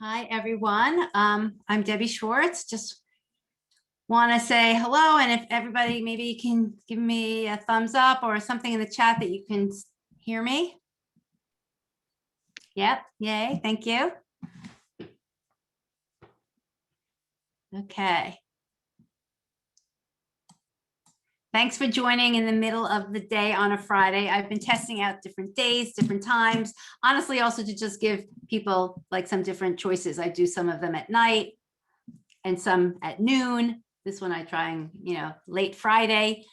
Hi, everyone. I'm Debbie Schwartz. Just want to say hello. And if everybody maybe can give me a thumbs up or something in the chat that you can hear me. Yep. Yay. Thank you. Okay. Thanks for joining in the middle of the day on a Friday. I've been testing out different days, different times, honestly, also to just give people like some different choices. I do some of them at night and some at noon. This one I try late Friday.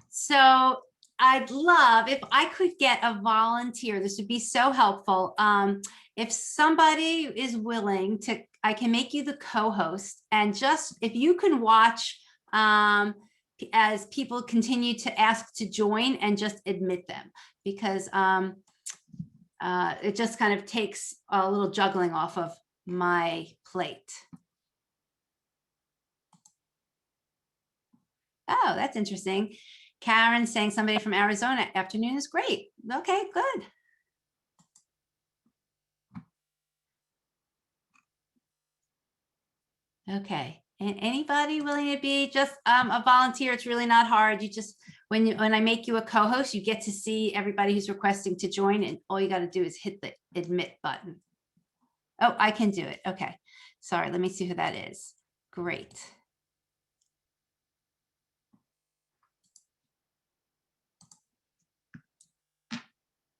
So I'd love if I could get a volunteer. This would be so helpful. If somebody is willing to, I can make you the co-host, and just if you can watch as people continue to ask to join and just admit them, because it just kind of takes a little juggling off of my plate. Oh, that's interesting. Karen saying somebody from Arizona. Afternoon is great. Okay, good. Okay, and anybody willing to be just a volunteer? It's really not hard. You just, when I make you a co-host, you get to see everybody who's requesting to join, and all you got to do is hit the admit button. Oh, I can do it. Okay, sorry, let me see who that is. Great.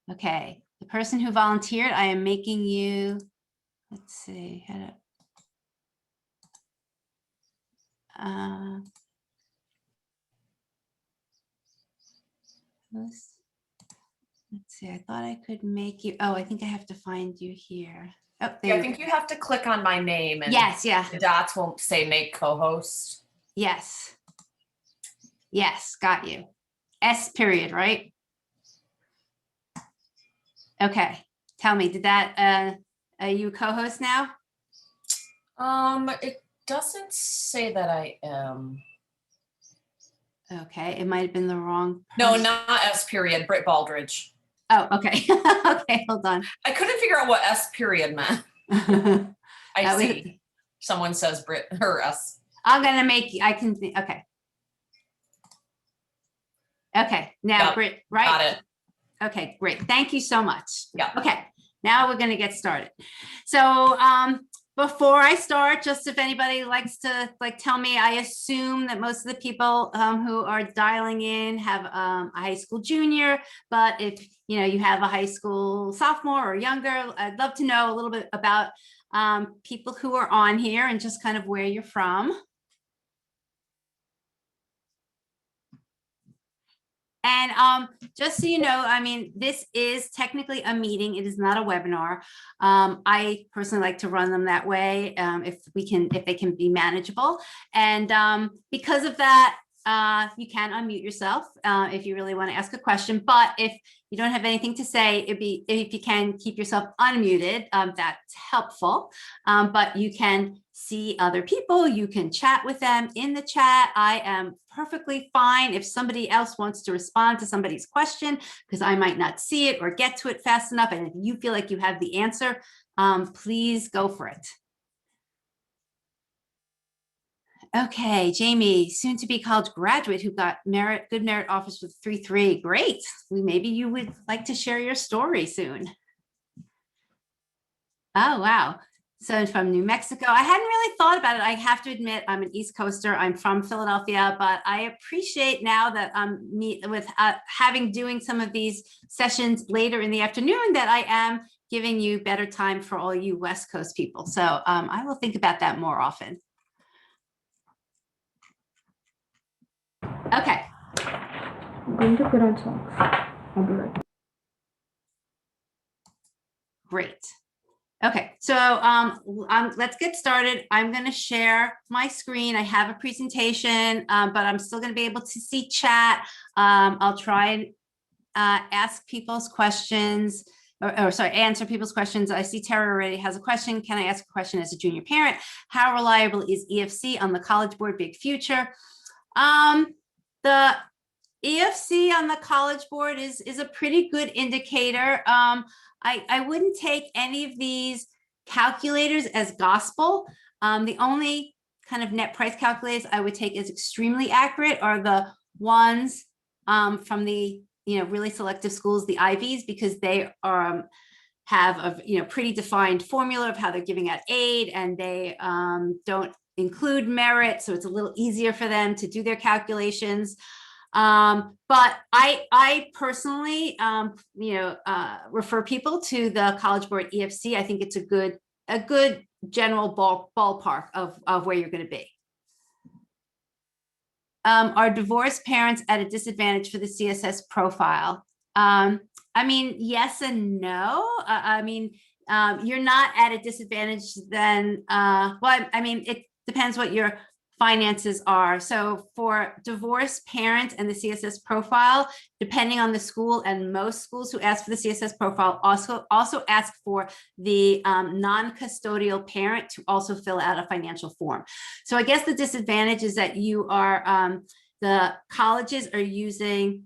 Okay, the person who volunteered, I am making you, let's see, how to, let's see, I thought I could make you, oh, I think I have to find you here. Oh, yeah, I think you have to click on my name and yes, yeah. The dots won't say make co-host. Yes. Yes, got you. S period, right? Okay, tell me, did that, are you a co-host now? It doesn't say that I am. Okay, it might have been the wrong person. No, not S period, Britt Baldridge. Oh, okay. Okay, hold on. I couldn't figure out what S period meant. I see. Someone says Britt or S. I'm gonna make you, I can see, okay. Okay, now yep, Britt, right? Got it. Okay, great. Thank you so much. Yeah. Okay, now we're going to get started. So before I start, just if anybody likes to tell me, I assume that most of the people who are dialing in have a high school junior, but if you have a high school sophomore or younger, I'd love to know a little bit about people who are on here and just kind of where you're from. And just so you know, I mean, this is technically a meeting. It is not a webinar. I personally like to run them that way if they can be manageable. And because of that, you can unmute yourself if you really want to ask a question. But if you don't have anything to say, if you can keep yourself unmuted, that's helpful. But you can see other people, you can chat with them in the chat. I am perfectly fine if somebody else wants to respond to somebody's question, because I might not see it or get to it fast enough. And if you feel like you have the answer, please go for it. Okay, Jamie, soon to be college graduate who got good merit offers with 3.3. Great. Maybe you would like to share your story soon. Oh, wow. So from New Mexico, I hadn't really thought about it. I have to admit, I'm an East Coaster. I'm from Philadelphia, but I appreciate now that I'm doing some of these sessions later in the afternoon that I am giving you better time for all you West Coast people. So I will think about that more often. Okay. I'm going to put on socks. I'll be right back. Great. Okay, so let's get started. I'm going to share my screen. I have a presentation, but I'm still going to be able to see chat. I'll try and ask people's questions, or sorry, answer people's questions. I see Tara already has a question. Can I ask a question as a junior parent? How reliable is EFC on the College Board? Big future. EFC on the College Board is a pretty good indicator. I wouldn't take any of these calculators as gospel. The only kind of net price calculators I would take as extremely accurate are the ones from the really selective schools, the Ivies, because they have a pretty defined formula of how they're giving out aid, and they don't include merit, so it's a little easier for them to do their calculations. But I personally, refer people to the College Board EFC. I think it's a good general ballpark of where you're going to be. Are divorced parents at a disadvantage for the CSS profile? I mean, yes and no. You're not at a disadvantage then. Well, I mean, it depends what your finances are. So for divorced parents and the CSS profile, depending on the school, and most schools who ask for the CSS profile also ask for the non-custodial parent to also fill out a financial form. So I guess the disadvantage is that you are, the colleges are using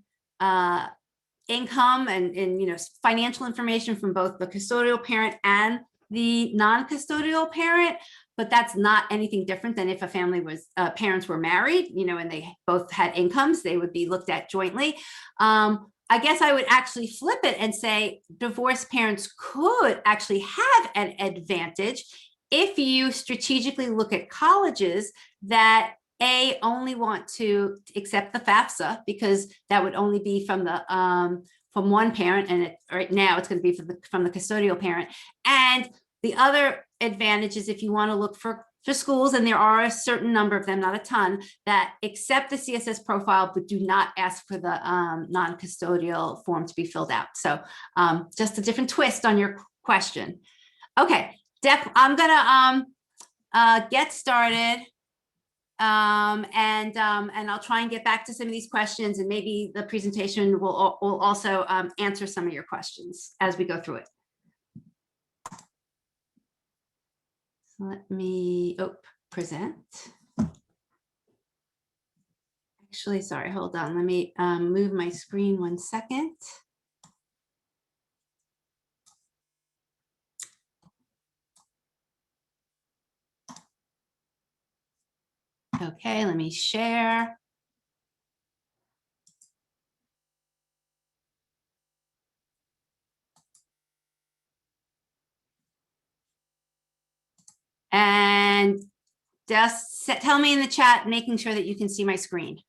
income and financial information from both the custodial parent and the non-custodial parent, but that's not anything different than if a family was parents were married, and they both had incomes, they would be looked at jointly. I guess I would actually flip it and say divorced parents could actually have an advantage if you strategically look at colleges that only want to accept the FAFSA, because that would only be from the from one parent, and right now it's going to be from the custodial parent. And the other advantage is if you want to look for schools, and there are a certain number of them, not a ton, that accept the CSS profile but do not ask for the non-custodial form to be filled out. So just a different twist on your question. Okay, I'm gonna get started. And I'll try and get back to some of these questions, and maybe the presentation will also answer some of your questions as we go through it. So let me present. Actually, sorry, hold on. Let me move my screen 1 second. Okay, let me share. And just tell me in the chat, making sure that you can see my screen.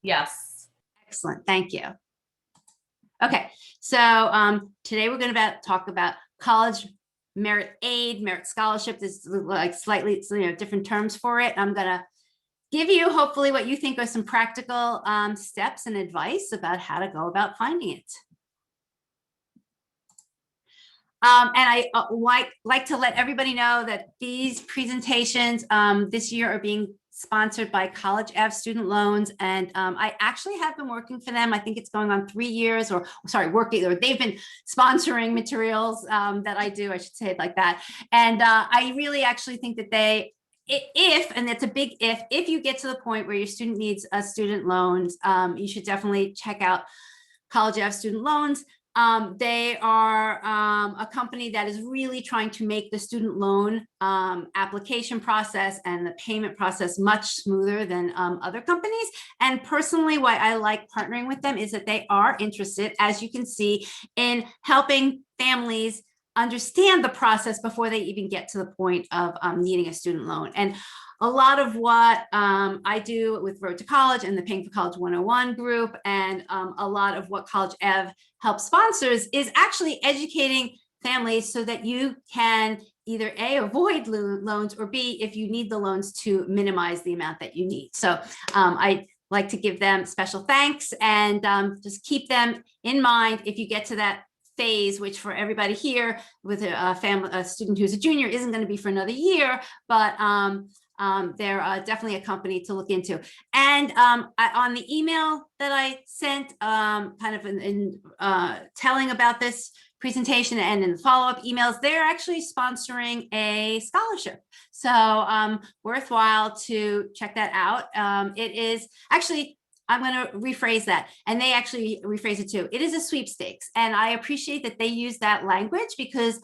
Yes. Excellent, thank you. Okay, so today we're going to talk about college merit aid, merit scholarship. There's like slightly different terms for it. I'm going to give you hopefully what you think are some practical steps and advice about how to go about finding it. And I like to let everybody know that these presentations this year are being sponsored by College Ave Student Loans, and I actually have been working for them. I think it's going on 3 years, or they've been sponsoring materials that I do, I should say it like that. And I really actually think that and it's a big if you get to the point where your student needs a student loans, you should definitely check out College Ave Student Loans. They are a company that is really trying to make the student loan application process and the payment process much smoother than other companies. And personally, why I like partnering with them is that they are interested, as you can see, in helping families understand the process before they even get to the point of needing a student loan. And a lot of what I do with Road to College and the Paying for College 101 group, and a lot of what College Ave helps sponsors, is actually educating families so that you can either A, avoid loans, or B, if you need the loans, to minimize the amount that you need. So I like to give them special thanks, and just keep them in mind if you get to that phase, which for everybody here with a student who's a junior isn't going to be for another year, but they're definitely a company to look into. And on the email that I sent, kind of in telling about this presentation and in the follow-up emails, they're actually sponsoring a scholarship. So worthwhile to check that out. It is actually I'm going to rephrase that. And they actually rephrase it too. It is a sweepstakes. And I appreciate that they use that language because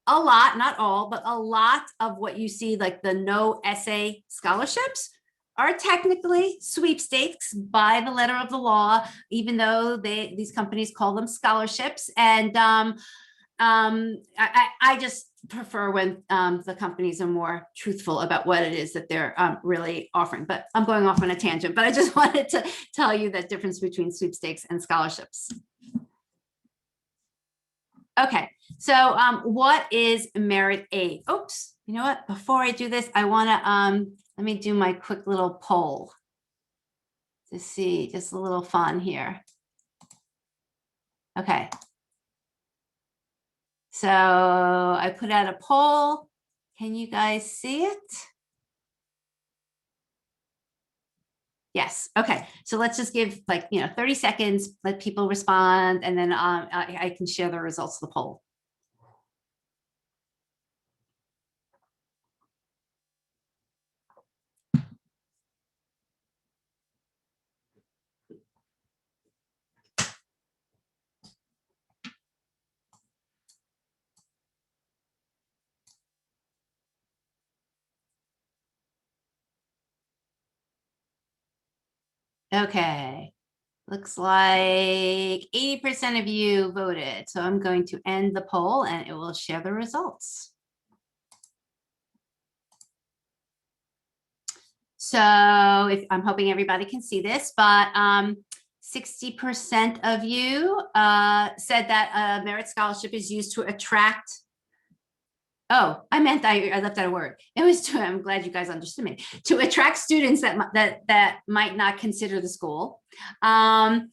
a lot, not all, but a lot of what you see, like the no essay scholarships, are technically sweepstakes by the letter of the law, even though these companies call them scholarships. And I just prefer when the companies are more truthful about what it is that they're really offering. But I'm going off on a tangent, but I just wanted to tell you the difference between sweepstakes and scholarships. Okay, so what is merit aid? Oops, you know what? Before I do this, I want to let me do my quick little poll to see, just a little fun here. Okay. So I put out a poll. Can you guys see it? Yes. Okay. So let's just give 30 seconds, let people respond, and then I can share the results of the poll. Okay. Looks like 80% of you voted. So I'm going to end the poll and it will share the results. So I'm hoping everybody can see this, but 60% of you said that a merit scholarship is used to attract. Oh, I meant I left out a word. It was to, I'm glad you guys understood me, to attract students that might not consider the school. And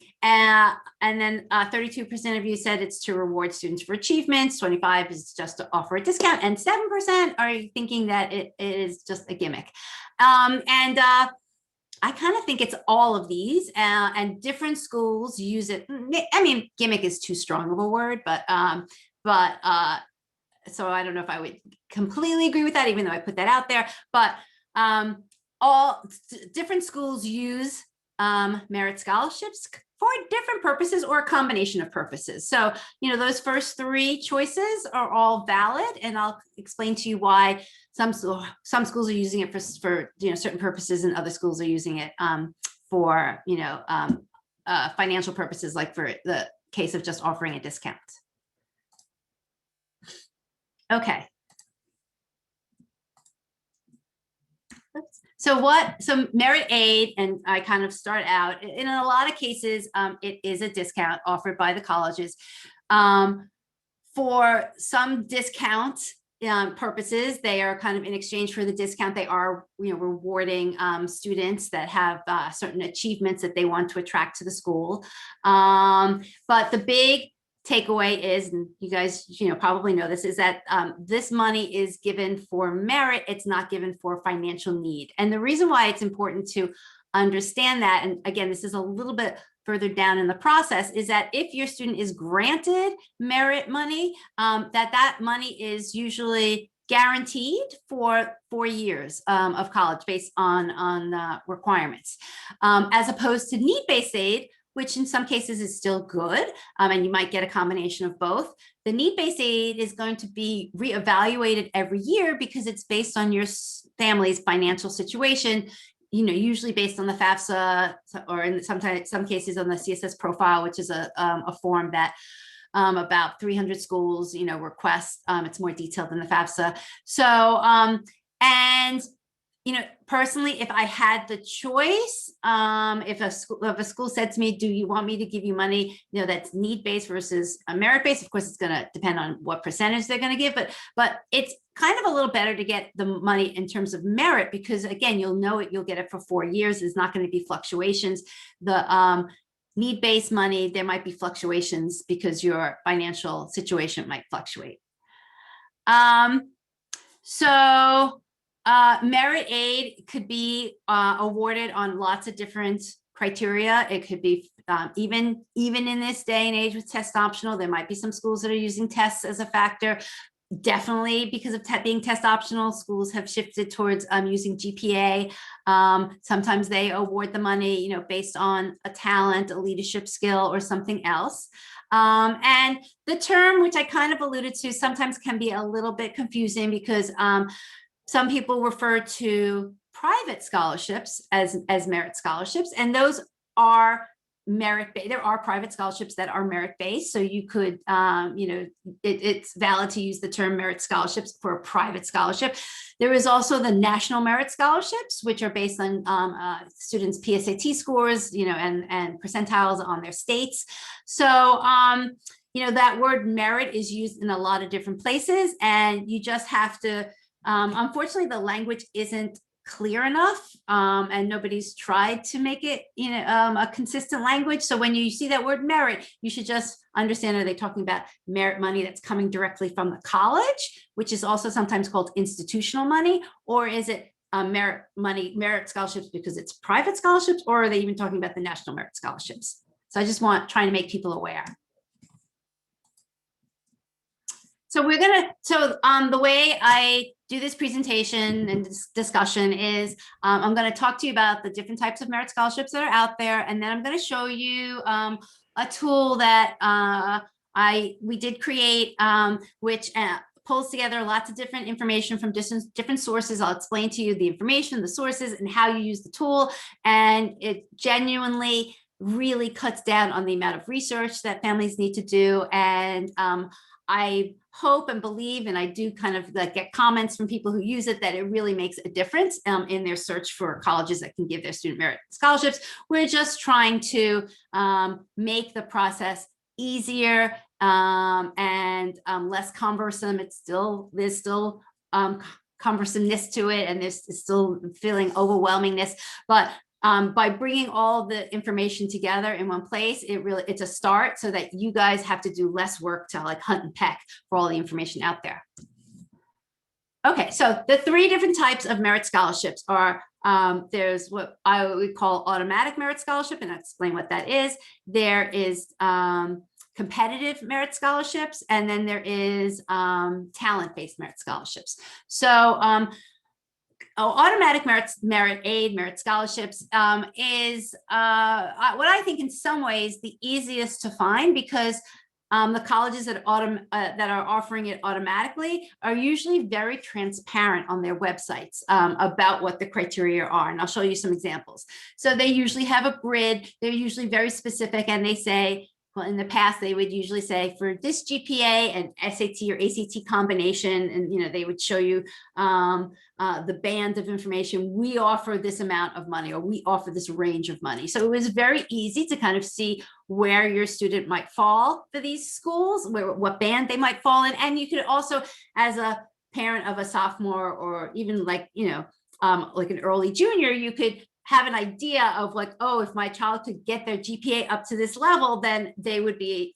then 32% of you said it's to reward students for achievements. 25 is just to offer a discount, and 7% are thinking that it is just a gimmick. I kind of think it's all of these, and different schools use it. I mean, gimmick is too strong of a word, but so I don't know if I would completely agree with that, even though I put that out there. But all different schools use merit scholarships for different purposes or a combination of purposes. So, those first three choices are all valid, and I'll explain to you why some schools are using it for certain purposes, and other schools are using it for financial purposes, like for the case of just offering a discount. Okay. So merit aid, and I kind of start out, in a lot of cases, it is a discount offered by the colleges. For some discount purposes, they are kind of in exchange for the discount. They are, rewarding students that have certain achievements that they want to attract to the school. But the big takeaway is, and you guys probably know this, is that this money is given for merit. It's not given for financial need. And the reason why it's important to understand that, and again, this is a little bit further down in the process, is that if your student is granted merit money, that money is usually guaranteed for 4 years of college based on requirements, as opposed to need-based aid, which in some cases is still good, and you might get a combination of both. The need-based aid is going to be reevaluated every year because it's based on your family's financial situation, usually based on the FAFSA, or in some cases on the CSS profile, which is a form that about 300 schools, request. It's more detailed than the FAFSA. So, personally, if I had the choice, if a school said to me, do you want me to give you money, that's need-based versus merit-based? Of course, it's going to depend on what percentage they're going to give, but it's kind of a little better to get the money in terms of merit, because again, you'll get it for 4 years. There's not going to be fluctuations. The need-based money, there might be fluctuations because your financial situation might fluctuate. Merit aid could be awarded on lots of different criteria. It could be even in this day and age with test optional, there might be some schools that are using tests as a factor. Definitely because of being test optional, schools have shifted towards using GPA. Sometimes they award the money, based on a talent, a leadership skill, or something else. And the term, which I kind of alluded to, sometimes can be a little bit confusing because some people refer to private scholarships as merit scholarships, and those are there are private scholarships that are merit-based. So you could, it's valid to use the term merit scholarships for a private scholarship. There is also the national merit scholarships, which are based on students' PSAT scores, and percentiles on their states. So, that word merit is used in a lot of different places, and you just have to, unfortunately, the language isn't clear enough, and nobody's tried to make it a consistent language. So when you see that word merit, you should just understand, are they talking about merit money that's coming directly from the college, which is also sometimes called institutional money, or is it merit scholarships because it's private scholarships, or are they even talking about the national merit scholarships? So I just trying to make people aware. So the way I do this presentation and discussion is I'm going to talk to you about the different types of merit scholarships that are out there, and then I'm going to show you a tool that we did create, which pulls together lots of different information from different sources. I'll explain to you the information, the sources, and how you use the tool, and it genuinely really cuts down on the amount of research that families need to do. And I hope and believe, and I do kind of get comments from people who use it, that it really makes a difference in their search for colleges that can give their student merit scholarships. We're just trying to make the process easier and less cumbersome. There's still cumbersomeness to it, and there's still feeling overwhelmingness, but by bringing all the information together in one place, it's a start, so that you guys have to do less work to hunt and peck for all the information out there. Okay, so the three different types of merit scholarships are, there's what I would call automatic merit scholarship, and I'll explain what that is. There is competitive merit scholarships, and then there is talent-based merit scholarships. So automatic merit scholarships is what I think in some ways the easiest to find, because the colleges that are offering it automatically are usually very transparent on their websites about what the criteria are. And I'll show you some examples. So they usually have a grid. They're usually very specific, and they say, well, in the past, they would usually say for this GPA and SAT or ACT combination, and they would show you the band of information. We offer this amount of money, or we offer this range of money. So it was very easy to kind of see where your student might fall for these schools, what band they might fall in. And you could also, as a parent of a sophomore, or even like an early junior, you could have an idea of oh, if my child could get their GPA up to this level, then they would be,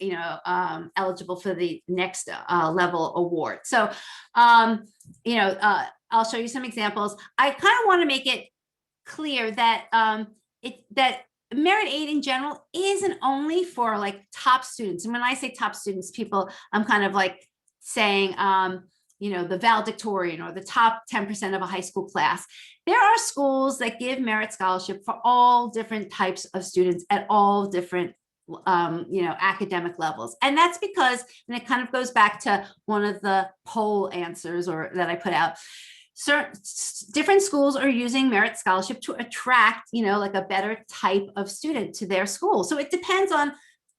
eligible for the next level award. So, I'll show you some examples. I kind of want to make it clear that that merit aid in general isn't only for top students. And when I say top students, I'm kind of saying, the valedictorian or the top 10% of a high school class. There are schools that give merit scholarship for all different types of students at all different academic levels. And that's because, and it kind of goes back to one of the poll answers that I put out. Different schools are using merit scholarship to attract, a better type of student to their school. So it depends on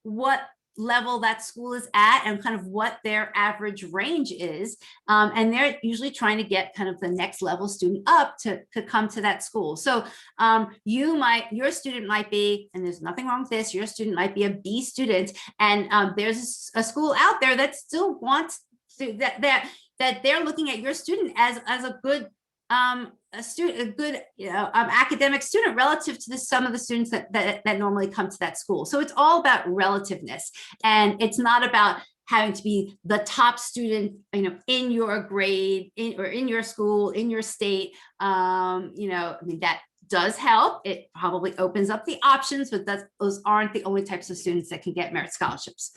what level that school is at and kind of what their average range is. And they're usually trying to get kind of the next level student up to come to that school. So your student might be, and there's nothing wrong with this, your student might be a B student, and there's a school out there that still wants to, that they're looking at your student as a good academic student relative to some of the students that normally come to that school. So it's all about relativeness, and it's not about having to be the top student, in your grade, or in your school, in your state. That does help. It probably opens up the options, but those aren't the only types of students that can get merit scholarships.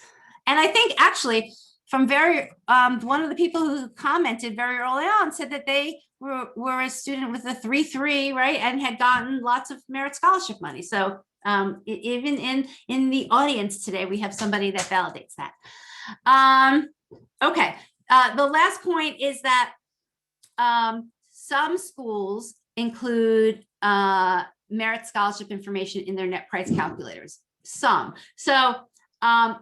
And I think actually, one of the people who commented very early on said that they were a student with a 3.3, right, and had gotten lots of merit scholarship money. So even in the audience today, we have somebody that validates that. Okay, the last point is that some schools include merit scholarship information in their net price calculators. Some. So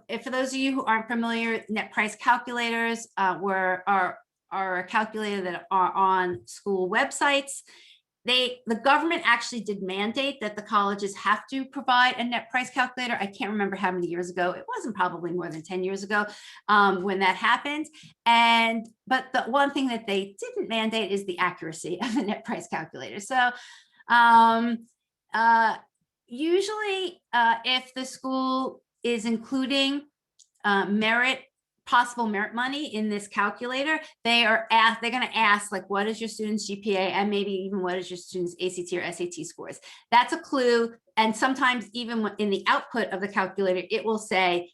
if for those of you who aren't familiar, net price calculators are a calculator that are on school websites. The government actually did mandate that the colleges have to provide a net price calculator. I can't remember how many years ago. It wasn't probably more than 10 years ago when that happened. But the one thing that they didn't mandate is the accuracy of the net price calculator. So usually if the school is including possible merit money in this calculator, they're going to ask, like, what is your student's GPA, and maybe even what is your student's ACT or SAT scores. That's a clue. And sometimes even in the output of the calculator, it will say,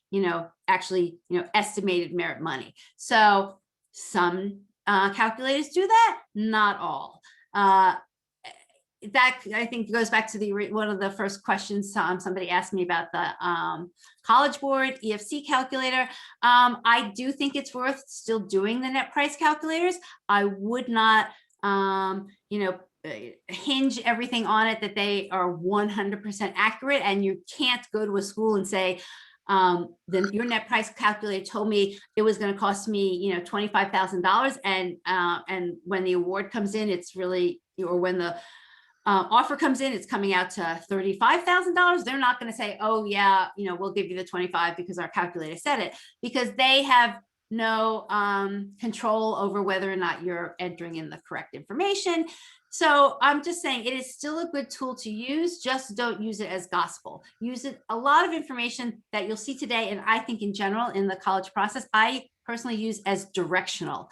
actually, estimated merit money. So some calculators do that, not all. That I think goes back to one of the first questions somebody asked me about the College Board EFC calculator. I do think it's worth still doing the net price calculators. I would not, hinge everything on it that they are 100% accurate, and you can't go to a school and say, your net price calculator told me it was going to cost me, $25,000, and when the award comes in, it's really, or when the offer comes in, it's coming out to $35,000. They're not going to say, oh yeah, we'll give you the 25 because our calculator said it, because they have no control over whether or not you're entering in the correct information. So I'm just saying it is still a good tool to use, just don't use it as gospel. Use it, a lot of information that you'll see today, and I think in general in the college process, I personally use as directional.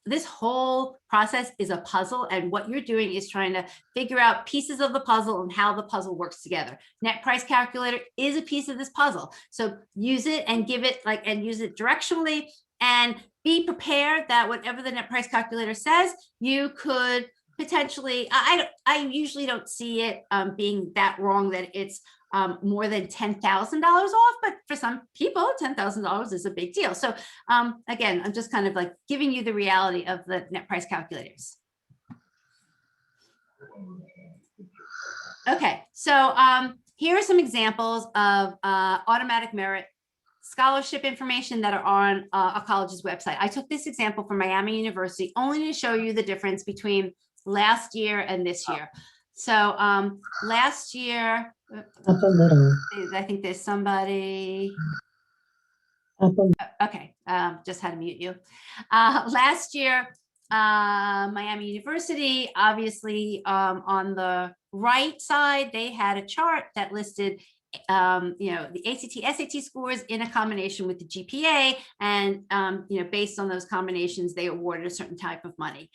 This whole process is a puzzle, and what you're doing is trying to figure out pieces of the puzzle and how the puzzle works together. Net price calculator is a piece of this puzzle. So use it and use it directionally, and be prepared that whatever the net price calculator says, you could potentially, I usually don't see it being that wrong that it's more than $10,000 off, but for some people, $10,000 is a big deal. So again, I'm just kind of like giving you the reality of the net price calculators. Okay, so here are some examples of automatic merit scholarship information that are on a college's website. I took this example from Miami University only to show you the difference between last year and this year. So last year, I think there's somebody. Okay, just had to mute you. Last year, Miami University, obviously on the right side, they had a chart that listed the ACT, SAT scores in a combination with the GPA, and based on those combinations, they awarded a certain type of money.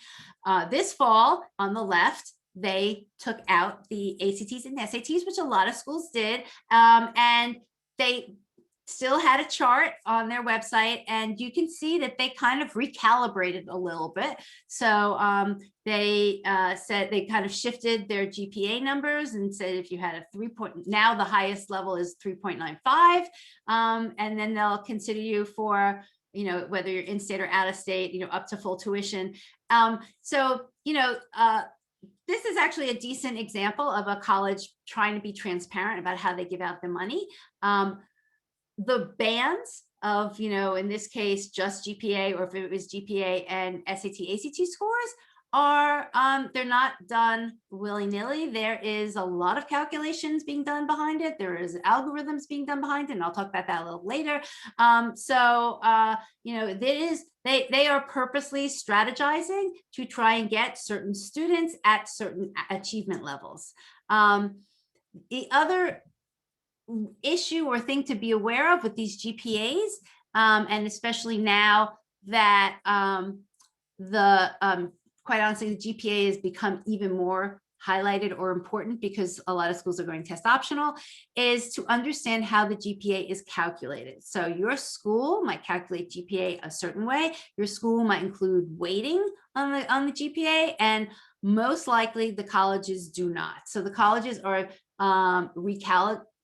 This fall, on the left, they took out the ACTs and SATs, which a lot of schools did, and they still had a chart on their website, and you can see that they kind of recalibrated a little bit. So they said they kind of shifted their GPA numbers and said if you had a 3 point, now the highest level is 3.95, and then they'll consider you for whether you're in state or out of state, up to full tuition. This is actually a decent example of a college trying to be transparent about how they give out the money. The bands of, in this case, just GPA, or if it was GPA and SAT, ACT scores are, they're not done willy-nilly. There is a lot of calculations being done behind it. There is algorithms being done behind it, and I'll talk about that a little later. They are purposely strategizing to try and get certain students at certain achievement levels. The other issue or thing to be aware of with these GPAs, and especially now that quite honestly, the GPA has become even more highlighted or important because a lot of schools are going test optional, is to understand how the GPA is calculated. So your school might calculate GPA a certain way. Your school might include weighting on the GPA, and most likely the colleges do not. So the colleges are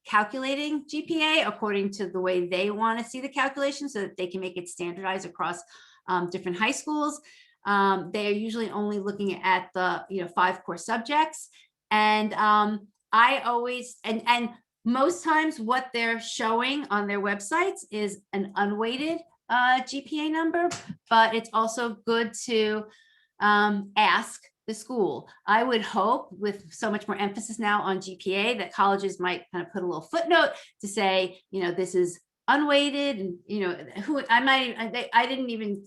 calculating GPA according to the way they want to see the calculation so that they can make it standardized across different high schools. They are usually only looking at the 5 core subjects, and I always and most times what they're showing on their websites is an unweighted GPA number, but it's also good to ask the school. I would hope, with so much more emphasis now on GPA, that colleges might kind of put a little footnote to say, this is unweighted, and who I didn't even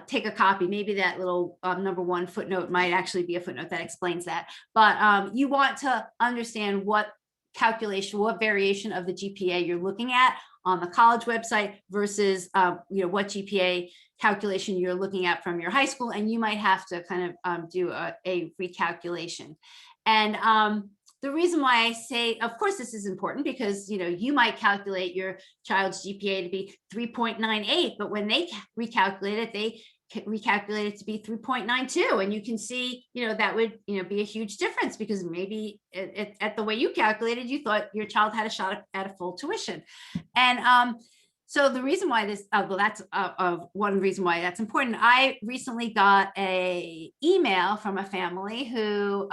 take a copy. Maybe that little number 1 footnote might actually be a footnote that explains that. But you want to understand what calculation, what variation of the GPA you're looking at on the college website versus what GPA calculation you're looking at from your high school, and you might have to kind of do a recalculation. And the reason why I say, of course, this is important because you might calculate your child's GPA to be 3.98, but when they recalculate it, they recalculate it to be 3.92, and you can see that would be a huge difference because maybe at the way you calculated, you thought your child had a shot at a full tuition. And so the reason why this, well, that's one reason why that's important. I recently got a email from a family who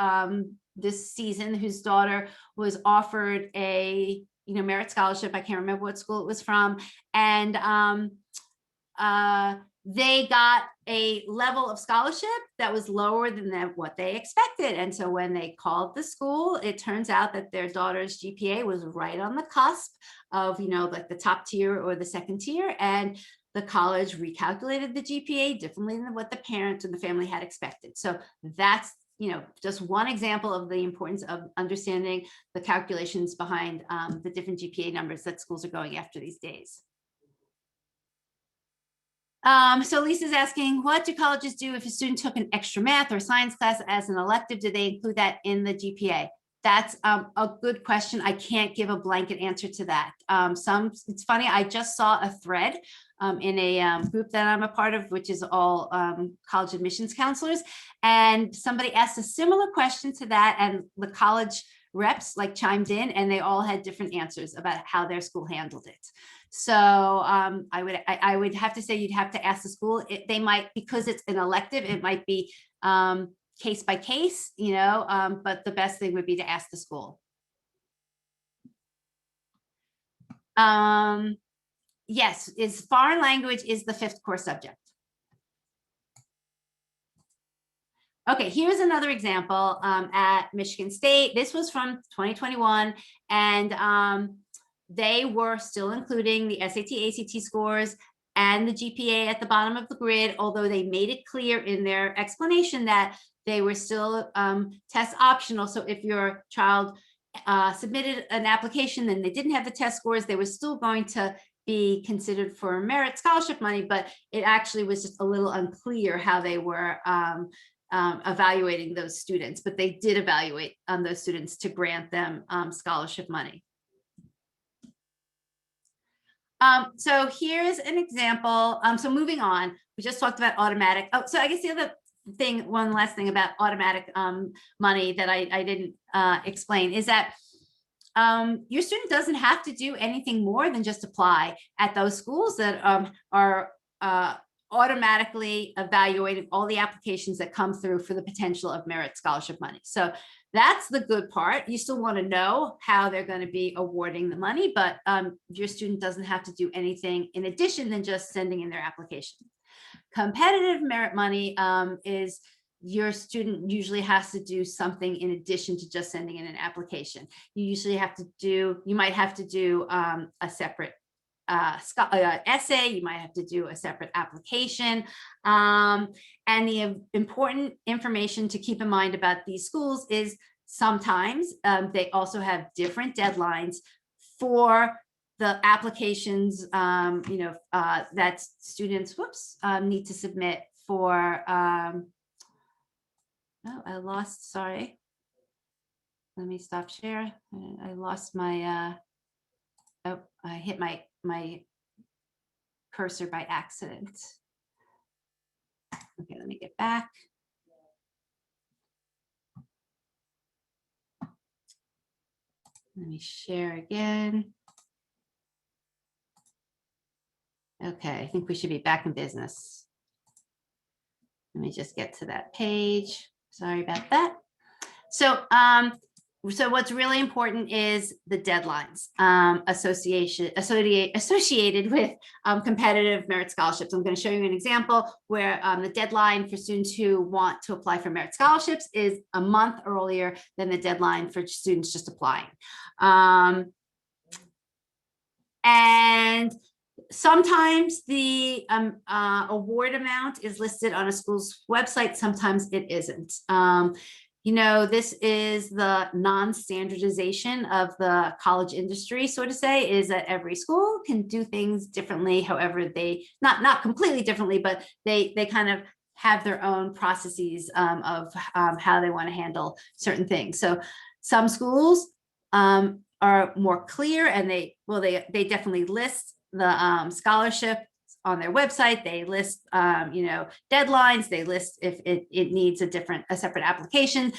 this season, whose daughter was offered a merit scholarship. I can't remember what school it was from, and they got a level of scholarship that was lower than what they expected. And so when they called the school, it turns out that their daughter's GPA was right on the cusp of, like the top tier or the second tier. And the college recalculated the GPA differently than what the parents and the family had expected. So that's, just one example of the importance of understanding the calculations behind the different GPA numbers that schools are going after these days. So Lisa's asking, what do colleges do if a student took an extra math or science class as an elective? Do they include that in the GPA? That's a good question. I can't give a blanket answer to that. It's funny, I just saw a thread in a group that I'm a part of, which is all college admissions counselors. And somebody asked a similar question to that, and the college reps chimed in, and they all had different answers about how their school handled it. So I would have to say you'd have to ask the school. They might, because it's an elective, it might be case by case, but the best thing would be to ask the school. Yes, foreign language is the 5th core subject. Okay, here's another example at Michigan State. This was from 2021, and they were still including the SAT, ACT scores and the GPA at the bottom of the grid, although they made it clear in their explanation that they were still test optional. So if your child submitted an application and they didn't have the test scores, they were still going to be considered for merit scholarship money, but it actually was just a little unclear how they were evaluating those students, but they did evaluate those students to grant them scholarship money. So here's an example. So moving on, we just talked about automatic. Oh, so I guess the other thing, one last thing about automatic money that I didn't explain is that your student doesn't have to do anything more than just apply at those schools that are automatically evaluating all the applications that come through for the potential of merit scholarship money. So that's the good part. You still want to know how they're going to be awarding the money, but your student doesn't have to do anything in addition than just sending in their application. Competitive merit money is your student usually has to do something in addition to just sending in an application. You usually have to do, you might have to do a separate essay, you might have to do a separate application. And the important information to keep in mind about these schools is sometimes they also have different deadlines for the applications, that students, need to submit for, Oh, I lost, sorry. Let me stop share. I lost my, oh, I hit my cursor by accident. Okay, let me get back. Let me share again. Okay, I think we should be back in business. Let me just get to that page. Sorry about that. So, so what's really important is the deadlines associated with competitive merit scholarships. I'm going to show you an example where the deadline for students who want to apply for merit scholarships is a month earlier than the deadline for students just applying. And sometimes the award amount is listed on a school's website. Sometimes it isn't. You know, this is the non-standardization of the college industry, so to say, is that every school can do things differently. However, they not completely differently, but they kind of have their own processes of how they want to handle certain things. So some schools are more clear, and they definitely list the scholarship on their website. They list, you know, deadlines. They list if it needs a separate application.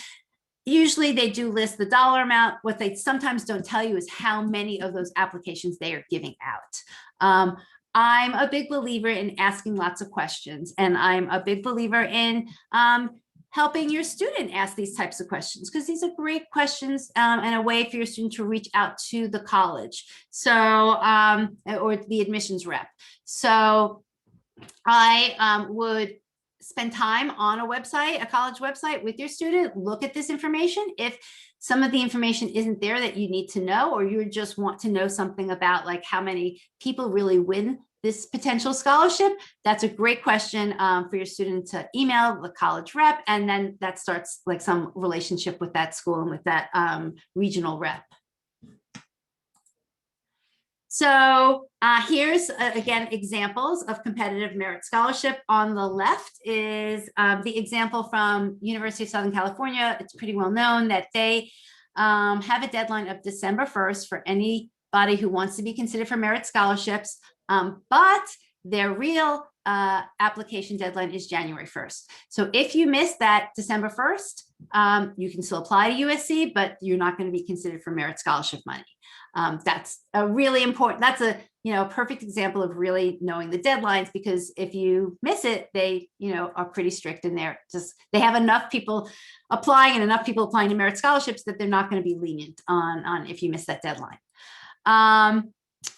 Usually they do list the dollar amount. What they sometimes don't tell you is how many of those applications they are giving out. I'm a big believer in asking lots of questions, and I'm a big believer in helping your student ask these types of questions, because these are great questions and a way for your student to reach out to the college, so or the admissions rep. So I would spend time on a website, a college website, with your student, look at this information. If some of the information isn't there that you need to know, or you just want to know something about like how many people really win this potential scholarship, that's a great question for your student to email the college rep, and then that starts like some relationship with that school and with that regional rep. So here's, again, examples of competitive merit scholarship. On the left is the example from University of Southern California. It's pretty well known that they have a deadline of December 1st for anybody who wants to be considered for merit scholarships, but their real application deadline is January 1st. So if you miss that December 1st, you can still apply to USC, but you're not going to be considered for merit scholarship money. That's a really important, that's a, you know, perfect example of really knowing the deadlines, because if you miss it, they, you know, are pretty strict, and they have enough people applying and enough people applying to merit scholarships that they're not going to be lenient on if you miss that deadline.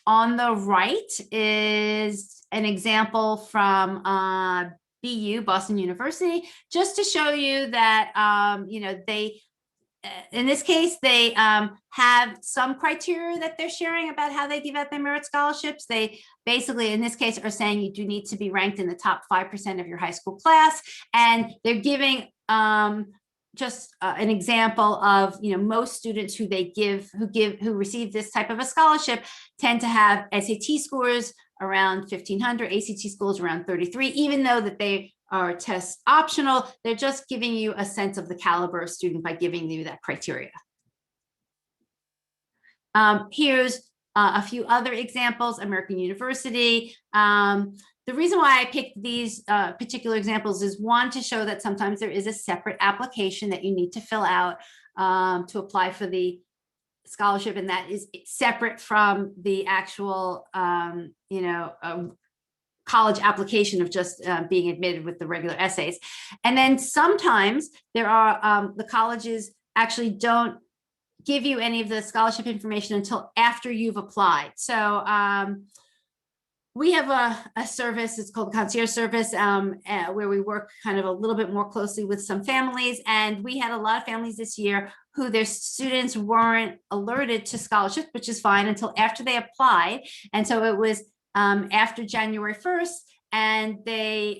On the right is an example from BU, Boston University, just to show you that, you know, they, in this case, they have some criteria that they're sharing about how they give out their merit scholarships. They basically, in this case, are saying you do need to be ranked in the top 5% of your high school class. And they're giving just an example of, you know, most students who receive this type of a scholarship tend to have SAT scores around 1,500, ACT scores around 33, even though that they are test optional. They're just giving you a sense of the caliber of student by giving you that criteria. Here's a few other examples. American University. The reason why I picked these particular examples is, one, to show that sometimes there is a separate application that you need to fill out to apply for the scholarship, and that is separate from the actual, you know, college application of just being admitted with the regular essays. And then sometimes there are, the colleges actually don't give you any of the scholarship information until after you've applied. So we have a service, it's called the concierge service, where we work kind of a little bit more closely with some families. And we had a lot of families this year who their students weren't alerted to scholarships, which is fine, until after they applied. And so it was after January 1st, and they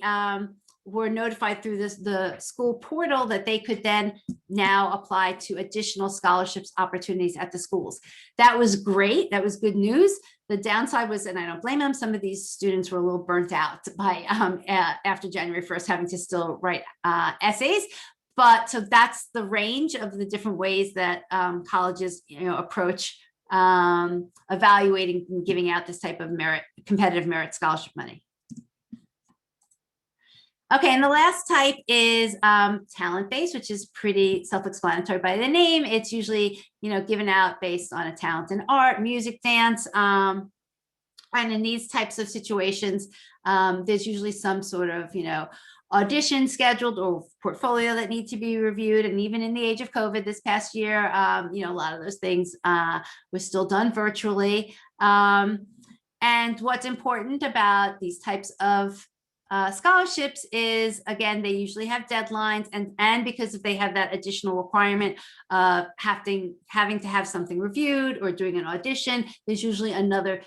were notified through the school portal that they could then now apply to additional scholarships opportunities at the schools. That was great. That was good news. The downside was, and I don't blame them, some of these students were a little burnt out by after January 1st having to still write essays. But so that's the range of the different ways that colleges, approach evaluating and giving out this type of competitive merit scholarship money. Okay, and the last type is talent-based, which is pretty self-explanatory by the name. It's usually, given out based on a talent in art, music, dance. And in these types of situations, there's usually some sort of, audition scheduled or portfolio that need to be reviewed. And even in the age of COVID this past year, a lot of those things were still done virtually. And what's important about these types of scholarships is, again, they usually have deadlines, and because if they have that additional requirement of having to have something reviewed or doing an audition, there's usually another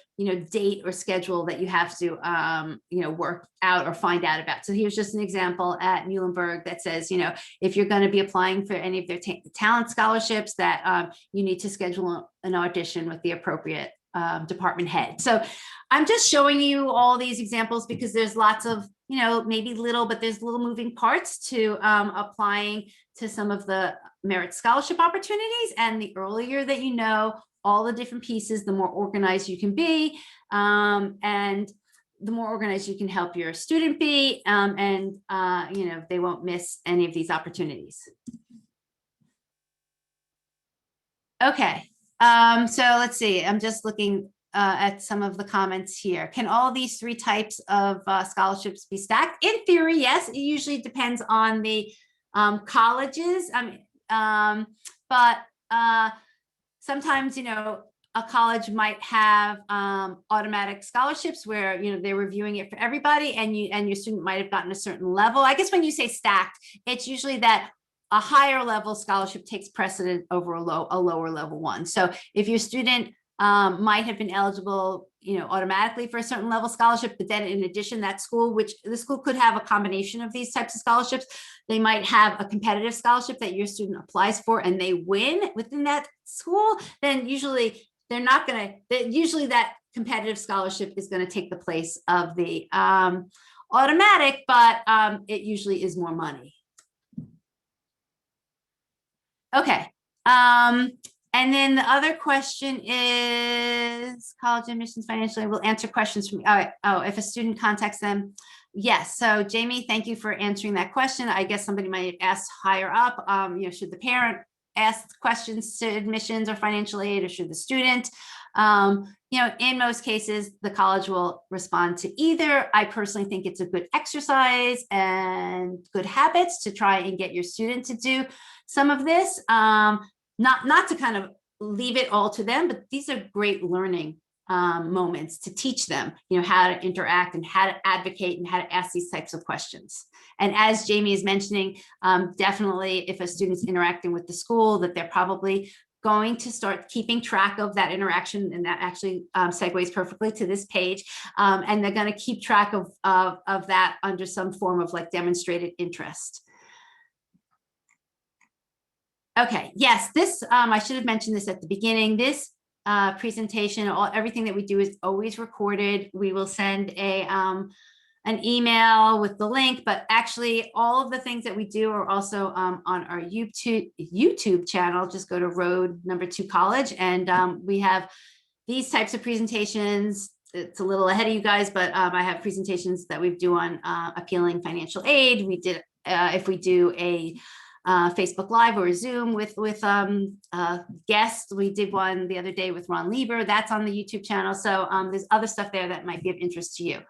date or schedule that you have to work out or find out about. So here's just an example at Muhlenberg that says, if you're going to be applying for any of their talent scholarships, that you need to schedule an audition with the appropriate department head. So I'm just showing you all these examples because there's lots of, maybe little, but there's little moving parts to applying to some of the merit scholarship opportunities. And the earlier that you know all the different pieces, the more organized you can be. And the more organized you can help your student be. And they won't miss any of these opportunities. Okay. So let's see, I'm just looking at some of the comments here. Can all these three types of scholarships be stacked? In theory, yes. It usually depends on the colleges. But sometimes, a college might have automatic scholarships where, they're reviewing it for everybody, and your student might have gotten a certain level. I guess when you say stacked, it's usually that a higher level scholarship takes precedent over a lower level one. So if your student might have been eligible, automatically for a certain level scholarship, but then in addition, the school could have a combination of these types of scholarships. They might have a competitive scholarship that your student applies for and they win within that school, then usually usually that competitive scholarship is going to take the place of the automatic, but it usually is more money. Okay. And then the other question is college admissions financially will answer questions from, if a student contacts them. Yes. So Jamie, thank you for answering that question. I guess somebody might ask higher up, should the parent ask questions to admissions or financial aid, or should the student? In most cases, the college will respond to either. I personally think it's a good exercise and good habits to try and get your student to do some of this, not to kind of leave it all to them, but these are great learning moments to teach them, how to interact and how to advocate and how to ask these types of questions. And as Jamie is mentioning, definitely if a student's interacting with the school, that they're probably going to start keeping track of that interaction, and that actually segues perfectly to this page. And they're going to keep track of that under some form of like demonstrated interest. Okay, yes, this, I should have mentioned this at the beginning. This presentation, everything that we do is always recorded. We will send an email with the link, but actually all of the things that we do are also on our YouTube channel. Just go to Road Number 2 College, and we have these types of presentations. It's a little ahead of you guys, but I have presentations that we do on appealing financial aid. We did, if we do a Facebook Live or Zoom with guests. We did one the other day with Ron Lieber. That's on the YouTube channel. So there's other stuff there that might be of interest to you.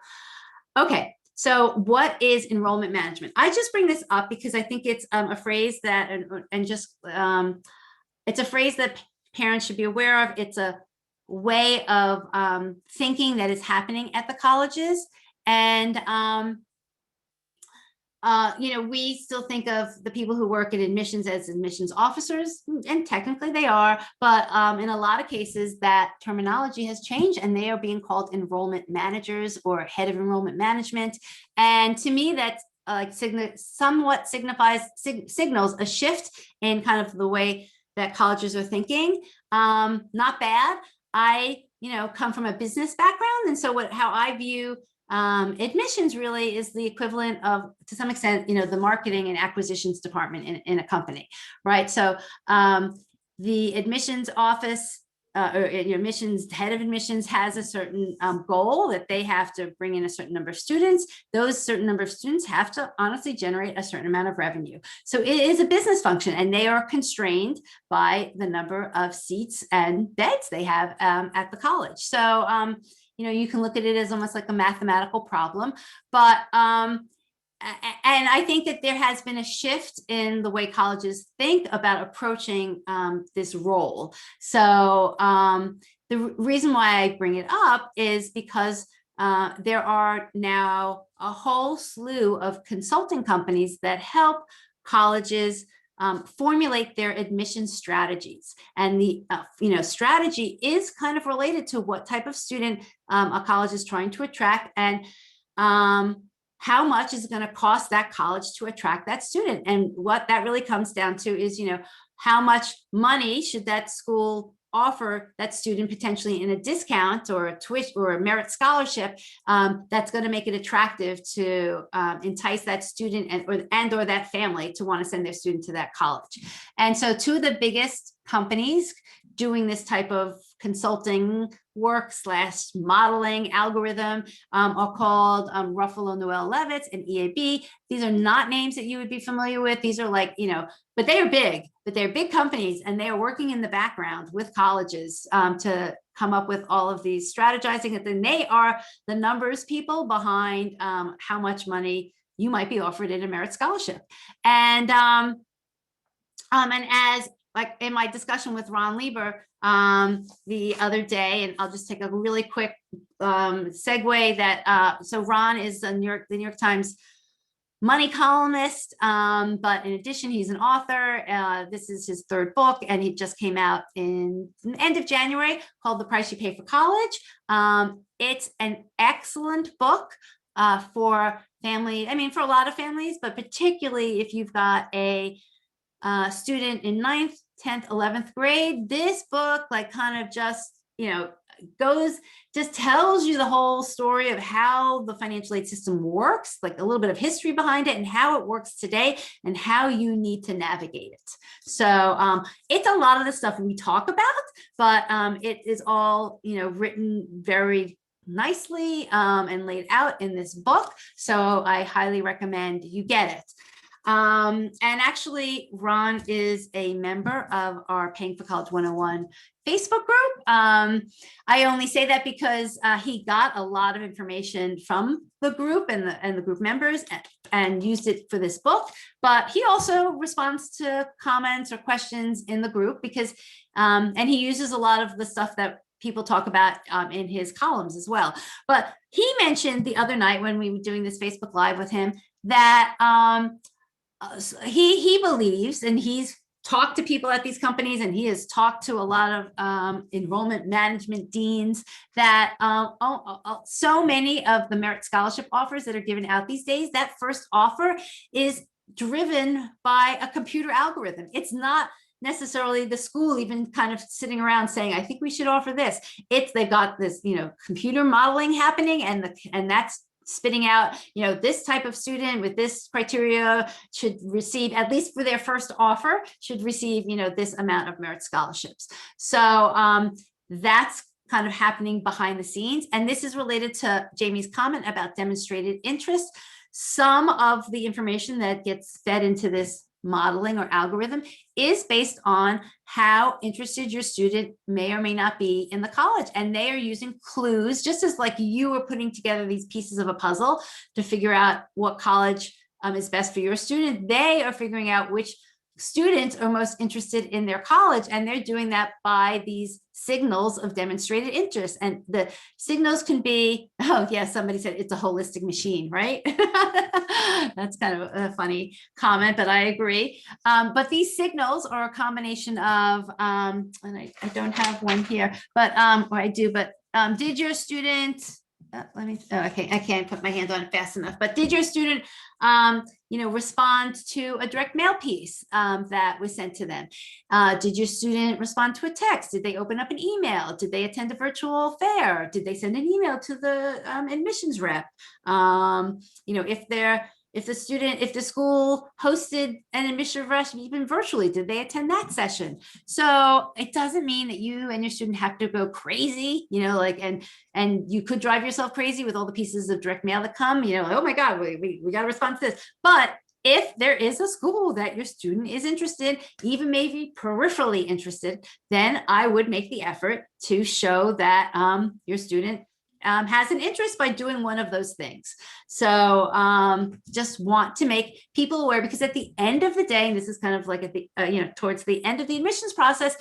Okay, so what is enrollment management? I just bring this up because I think it's a phrase that, it's a phrase that parents should be aware of. It's a way of thinking that is happening at the colleges. And we still think of the people who work in admissions as admissions officers, and technically they are, but in a lot of cases that terminology has changed and they are being called enrollment managers or head of enrollment management. And to me, that's somewhat signals a shift in kind of the way that colleges are thinking. Not bad. I come from a business background, and so how I view admissions really is the equivalent of, to some extent, the marketing and acquisitions department in a company, right? So the admissions office or admissions head of admissions has a certain goal that they have to bring in a certain number of students. Those certain number of students have to honestly generate a certain amount of revenue. So it is a business function, and they are constrained by the number of seats and beds they have at the college. So you can look at it as almost like a mathematical problem, but and I think that there has been a shift in the way colleges think about approaching this role. So the reason why I bring it up is because there are now a whole slew of consulting companies that help colleges formulate their admission strategies. And the strategy is kind of related to what type of student a college is trying to attract, and how much is it going to cost that college to attract that student. And what that really comes down to is, how much money should that school offer that student potentially in a discount or a tuition or a merit scholarship that's going to make it attractive to entice that student and or that family to want to send their student to that college. And so two of the biggest companies doing this type of consulting work / modeling algorithm are called Ruffalo Noel Levitz and EAB. These are not names that you would be familiar with. These are like, but they are big, but they're big companies, and they are working in the background with colleges to come up with all of these strategizing. And then they are the numbers people behind how much money you might be offered in a merit scholarship. And as like in my discussion with Ron Lieber the other day, and I'll just take a really quick segue that, so Ron is the New York Times money columnist, but in addition, he's an author. This is his third book, and he just came out in the end of January, called The Price You Pay for College. It's an excellent book for family, for a lot of families, but particularly if you've got a student in 9th, 10th, 11th grade. This book kind of just, just tells you the whole story of how the financial aid system works, like a little bit of history behind it and how it works today and how you need to navigate it. So it's a lot of the stuff we talk about, but it is all, written very nicely and laid out in this book. So I highly recommend you get it. And actually, Ron is a member of our Paying for College 101 Facebook group. I only say that because he got a lot of information from the group and the group members and used it for this book. But he also responds to comments or questions in the group because, and he uses a lot of the stuff that people talk about in his columns as well. But he mentioned the other night when we were doing this Facebook Live with him that he believes, and he's talked to people at these companies, and he has talked to a lot of enrollment management deans, that so many of the merit scholarship offers that are given out these days, that first offer is driven by a computer algorithm. It's not necessarily the school even kind of sitting around saying, I think we should offer this. They've got this, computer modeling happening, and that's spitting out, this type of student with this criteria should receive, at least for their first offer, should receive, this amount of merit scholarships. So that's kind of happening behind the scenes. And this is related to Jamie's comment about demonstrated interest. Some of the information that gets fed into this modeling or algorithm is based on how interested your student may or may not be in the college. And they are using clues, just as like you were putting together these pieces of a puzzle to figure out what college is best for your student. They are figuring out which students are most interested in their college, and they're doing that by these signals of demonstrated interest. And the signals can be, oh yeah, somebody said it's a holistic machine, right? That's kind of a funny comment, but I agree. But these signals are a combination of, and I don't have one here, but or I do, but did your student I can't put my hand on it fast enough, but did your student, respond to a direct mail piece that was sent to them? Did your student respond to a text? Did they open up an email? Did they attend a virtual fair? Did they send an email to the admissions rep? If the school hosted an admission rush, even virtually, did they attend that session? So it doesn't mean that you and your student have to go crazy, and you could drive yourself crazy with all the pieces of direct mail that come, oh my God, we got to respond to this. But if there is a school that your student is interested, even maybe peripherally interested, then I would make the effort to show that your student has an interest by doing one of those things. So just want to make people aware, because at the end of the day, and this is kind of like at the, towards the end of the admissions process,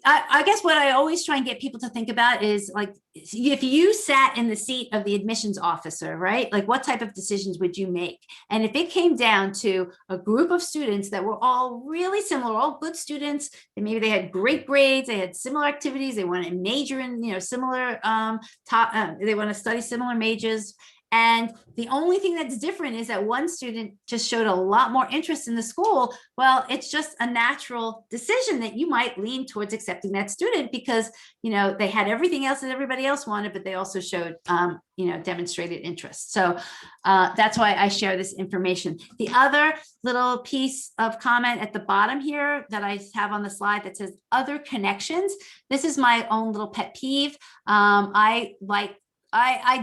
I guess what I always try and get people to think about is, like, if you sat in the seat of the admissions officer, right? Like, what type of decisions would you make? And if it came down to a group of students that were all really similar, all good students, and maybe they had great grades, they had similar activities, they want to major in, similar they want to study similar majors. And the only thing that's different is that one student just showed a lot more interest in the school. Well, it's just a natural decision that you might lean towards accepting that student because, they had everything else that everybody else wanted, but they also showed, demonstrated interest. So that's why I share this information. The other little piece of comment at the bottom here that I have on the slide that says other connections. This is my own little pet peeve. I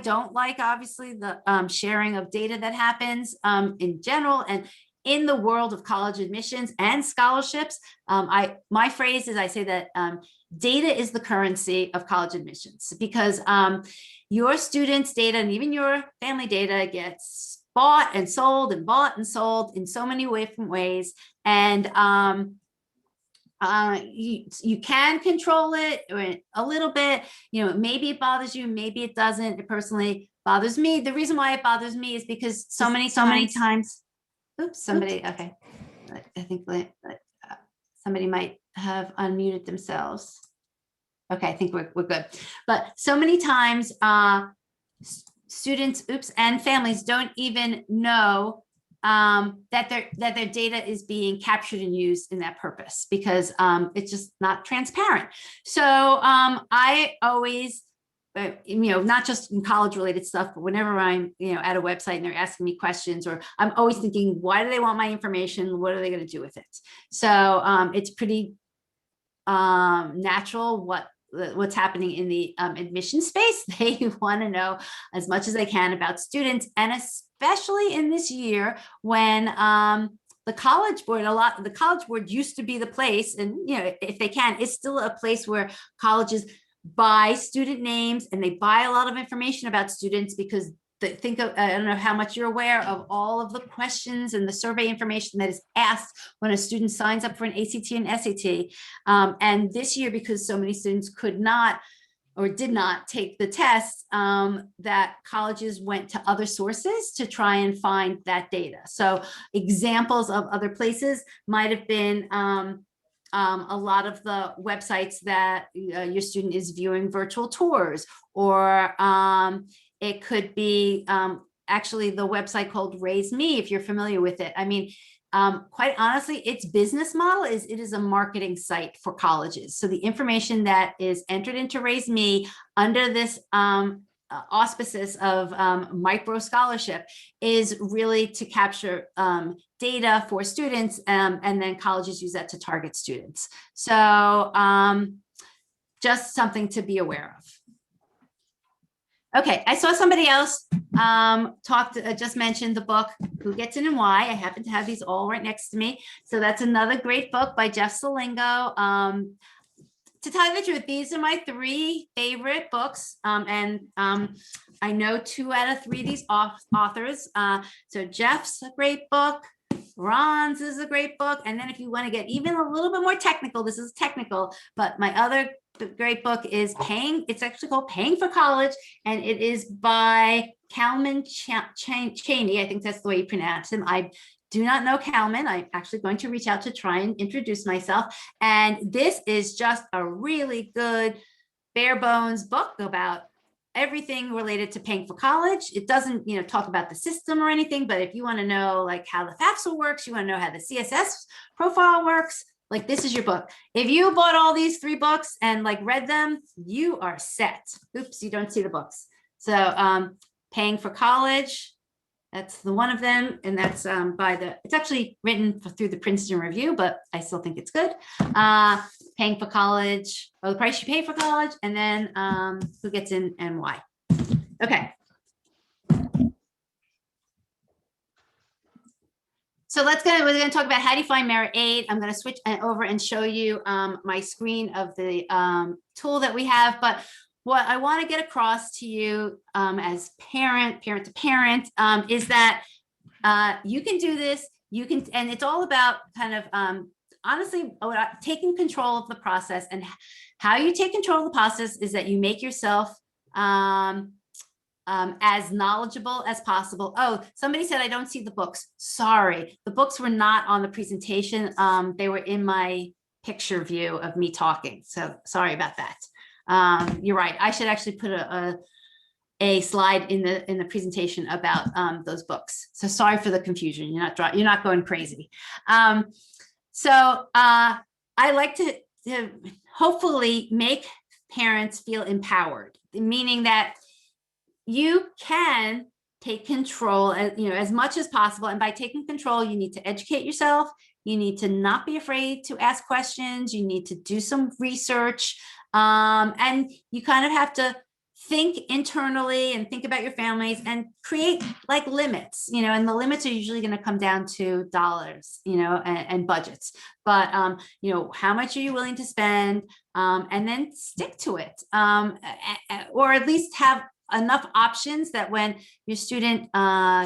don't like, obviously, the sharing of data that happens in general and in the world of college admissions and scholarships. My phrase is, I say that data is the currency of college admissions, because your students' data and even your family data gets bought and sold in so many different ways. And you can control it a little bit, maybe it bothers you, maybe it doesn't. It personally bothers me. The reason why it bothers me is because so many times, okay. I think somebody might have unmuted themselves. Okay, I think we're good. But so many times students, and families don't even know that their data is being captured and used in that purpose, because it's just not transparent. So I always, not just in college related stuff, but whenever I'm, at a website and they're asking me questions, or I'm always thinking, why do they want my information? What are they going to do with it? So it's pretty natural what's happening in the admission space. They want to know as much as they can about students, and especially in this year when the College Board used to be the place, and if they can, it's still a place where colleges buy student names and they buy a lot of information about students, because I don't know how much you're aware of all of the questions and the survey information that is asked when a student signs up for an ACT and SAT. And this year, because so many students could not or did not take the test, that colleges went to other sources to try and find that data. So examples of other places might have been a lot of the websites that your student is viewing virtual tours, or it could be actually the website called Raise Me, if you're familiar with it. I mean, quite honestly, its business model is it is a marketing site for colleges. So the information that is entered into Raise Me under this auspices of micro scholarship is really to capture data for students, and then colleges use that to target students. So just something to be aware of. Okay, I saw somebody else just mentioned the book, Who Gets In and Why. I happen to have these all right next to me. So that's another great book by Jeff Salingo. To tell you the truth, these are my 3 favorite books. And I know 2 out of 3 of these authors. So Jeff's a great book. Ron's is a great book. And then if you want to get even a little bit more technical, this is technical, but my other great book is it's actually called Paying for College, and it is by Calman Chaney. I think that's the way you pronounce him. I do not know Calman. I'm actually going to reach out to try and introduce myself. And this is just a really good bare bones book about everything related to paying for college. It doesn't, talk about the system or anything, but if you want to know like how the FAFSA works, you want to know how the CSS profile works, like this is your book. If you bought all these 3 books and like read them, you are set. Oops, you don't see the books. So paying for college, that's the one of them. And that's it's actually written through the Princeton Review, but I still think it's good. Paying for college, or the price you pay for college, and then who gets in and why. Okay. So we're going to talk about how do you find merit aid. I'm going to switch over and show you my screen of the tool that we have. But what I want to get across to you as parent to parent, is that you can do this. You can, and it's all about kind of honestly taking control of the process. And how you take control of the process is that you make yourself as knowledgeable as possible. Oh, somebody said I don't see the books. Sorry, the books were not on the presentation. They were in my picture view of me talking. So sorry about that. You're right. I should actually put a slide in the presentation about those books. So sorry for the confusion. You're not going crazy. So I like to hopefully make parents feel empowered, meaning that you can take control as much as possible. And by taking control, you need to educate yourself. You need to not be afraid to ask questions. You need to do some research. And you kind of have to think internally and think about your families and create like limits, and the limits are usually going to come down to dollars, and budgets. But, how much are you willing to spend? And then stick to it, or at least have enough options that when your student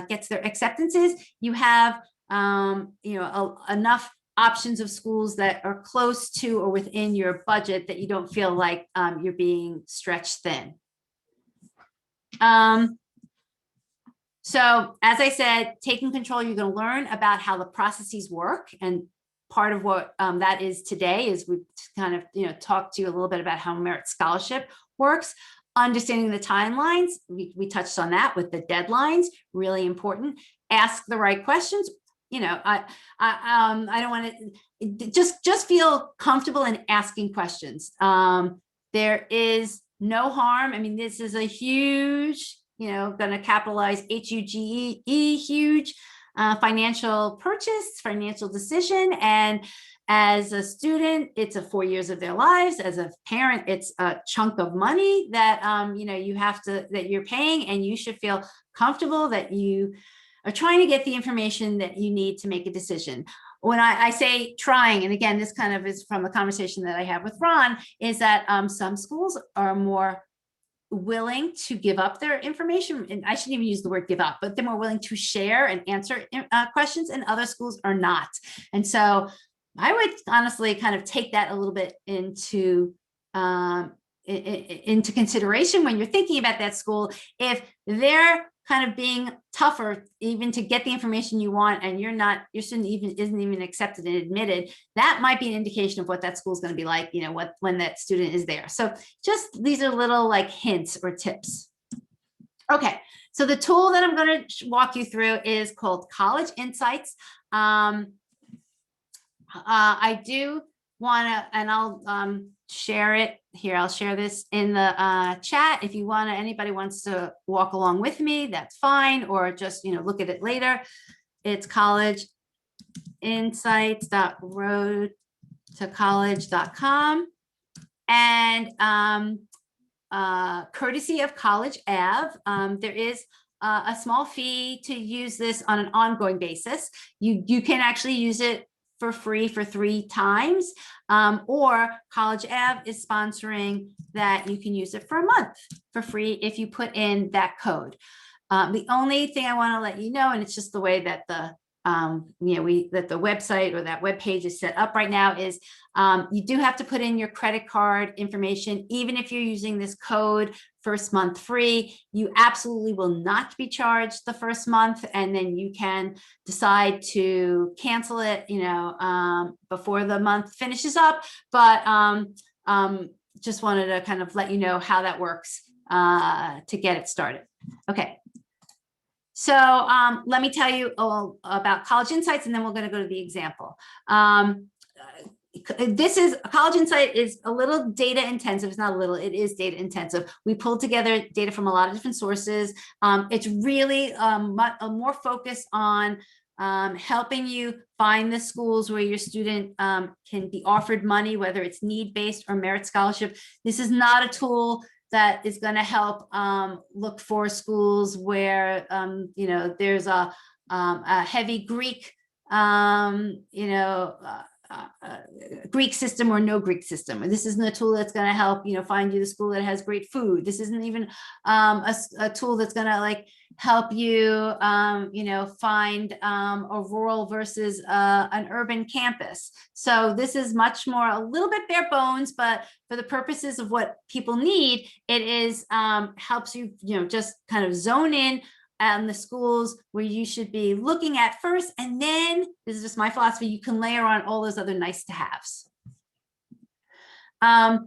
gets their acceptances, you have enough options of schools that are close to or within your budget that you don't feel like you're being stretched thin. So as I said, taking control, you're going to learn about how the processes work. And part of what that is today is we've kind of, talked to you a little bit about how Merit Scholarship works. Understanding the timelines, we touched on that with the deadlines, really important. Ask the right questions. I don't want to just feel comfortable in asking questions. There is no harm. I mean, this is a huge, going to capitalize HUGE, huge financial purchase, financial decision. And as a student, it's 4 years of their lives. As a parent, it's a chunk of money that, that you're paying, and you should feel comfortable that you are trying to get the information that you need to make a decision. When I say trying, and again, this kind of is from the conversation that I have with Ron, is that some schools are more willing to give up their information, and I shouldn't even use the word give up, but they're more willing to share and answer questions, and other schools are not. And so I would honestly kind of take that a little bit into consideration when you're thinking about that school. If they're kind of being tougher even to get the information you want, and your student isn't even accepted and admitted, that might be an indication of what that school is going to be like, when that student is there. So just these are little like hints or tips. Okay, so the tool that I'm going to walk you through is called College Insights. I do want to, and I'll share it here. I'll share this in the chat. If you anybody wants to walk along with me, that's fine, or just, look at it later. It's collegeinsights.roadtocollege.com. And courtesy of College Ave, there is a small fee to use this on an ongoing basis. You can actually use it for free for 3 times, or College Ave is sponsoring that you can use it for a month for free if you put in that code. The only thing I want to let you know, and it's just the way that the that the website or that web page is set up right now, is you do have to put in your credit card information. Even if you're using this code first month free, you absolutely will not be charged the first month, and then you can decide to cancel it before the month finishes up. But just wanted to kind of let you know how that works. to get it started. Okay. So let me tell you about College Insights, and then we're going to go to the example. This is College Insight is a little data intensive. It's not a little, it is data intensive. We pulled together data from a lot of different sources. It's really more focused on helping you find the schools where your student can be offered money, whether it's need-based or merit scholarship. This is not a tool that is going to help look for schools where there's a heavy Greek Greek system or no Greek system. This isn't a tool that's going to help find you the school that has great food. This isn't even a tool that's going to like help you find a rural versus an urban campus. So this is much more a little bit bare bones, but for the purposes of what people need, it is helps you just kind of zone in the schools where you should be looking at first, and then this is just my philosophy, you can layer on all those other nice to haves.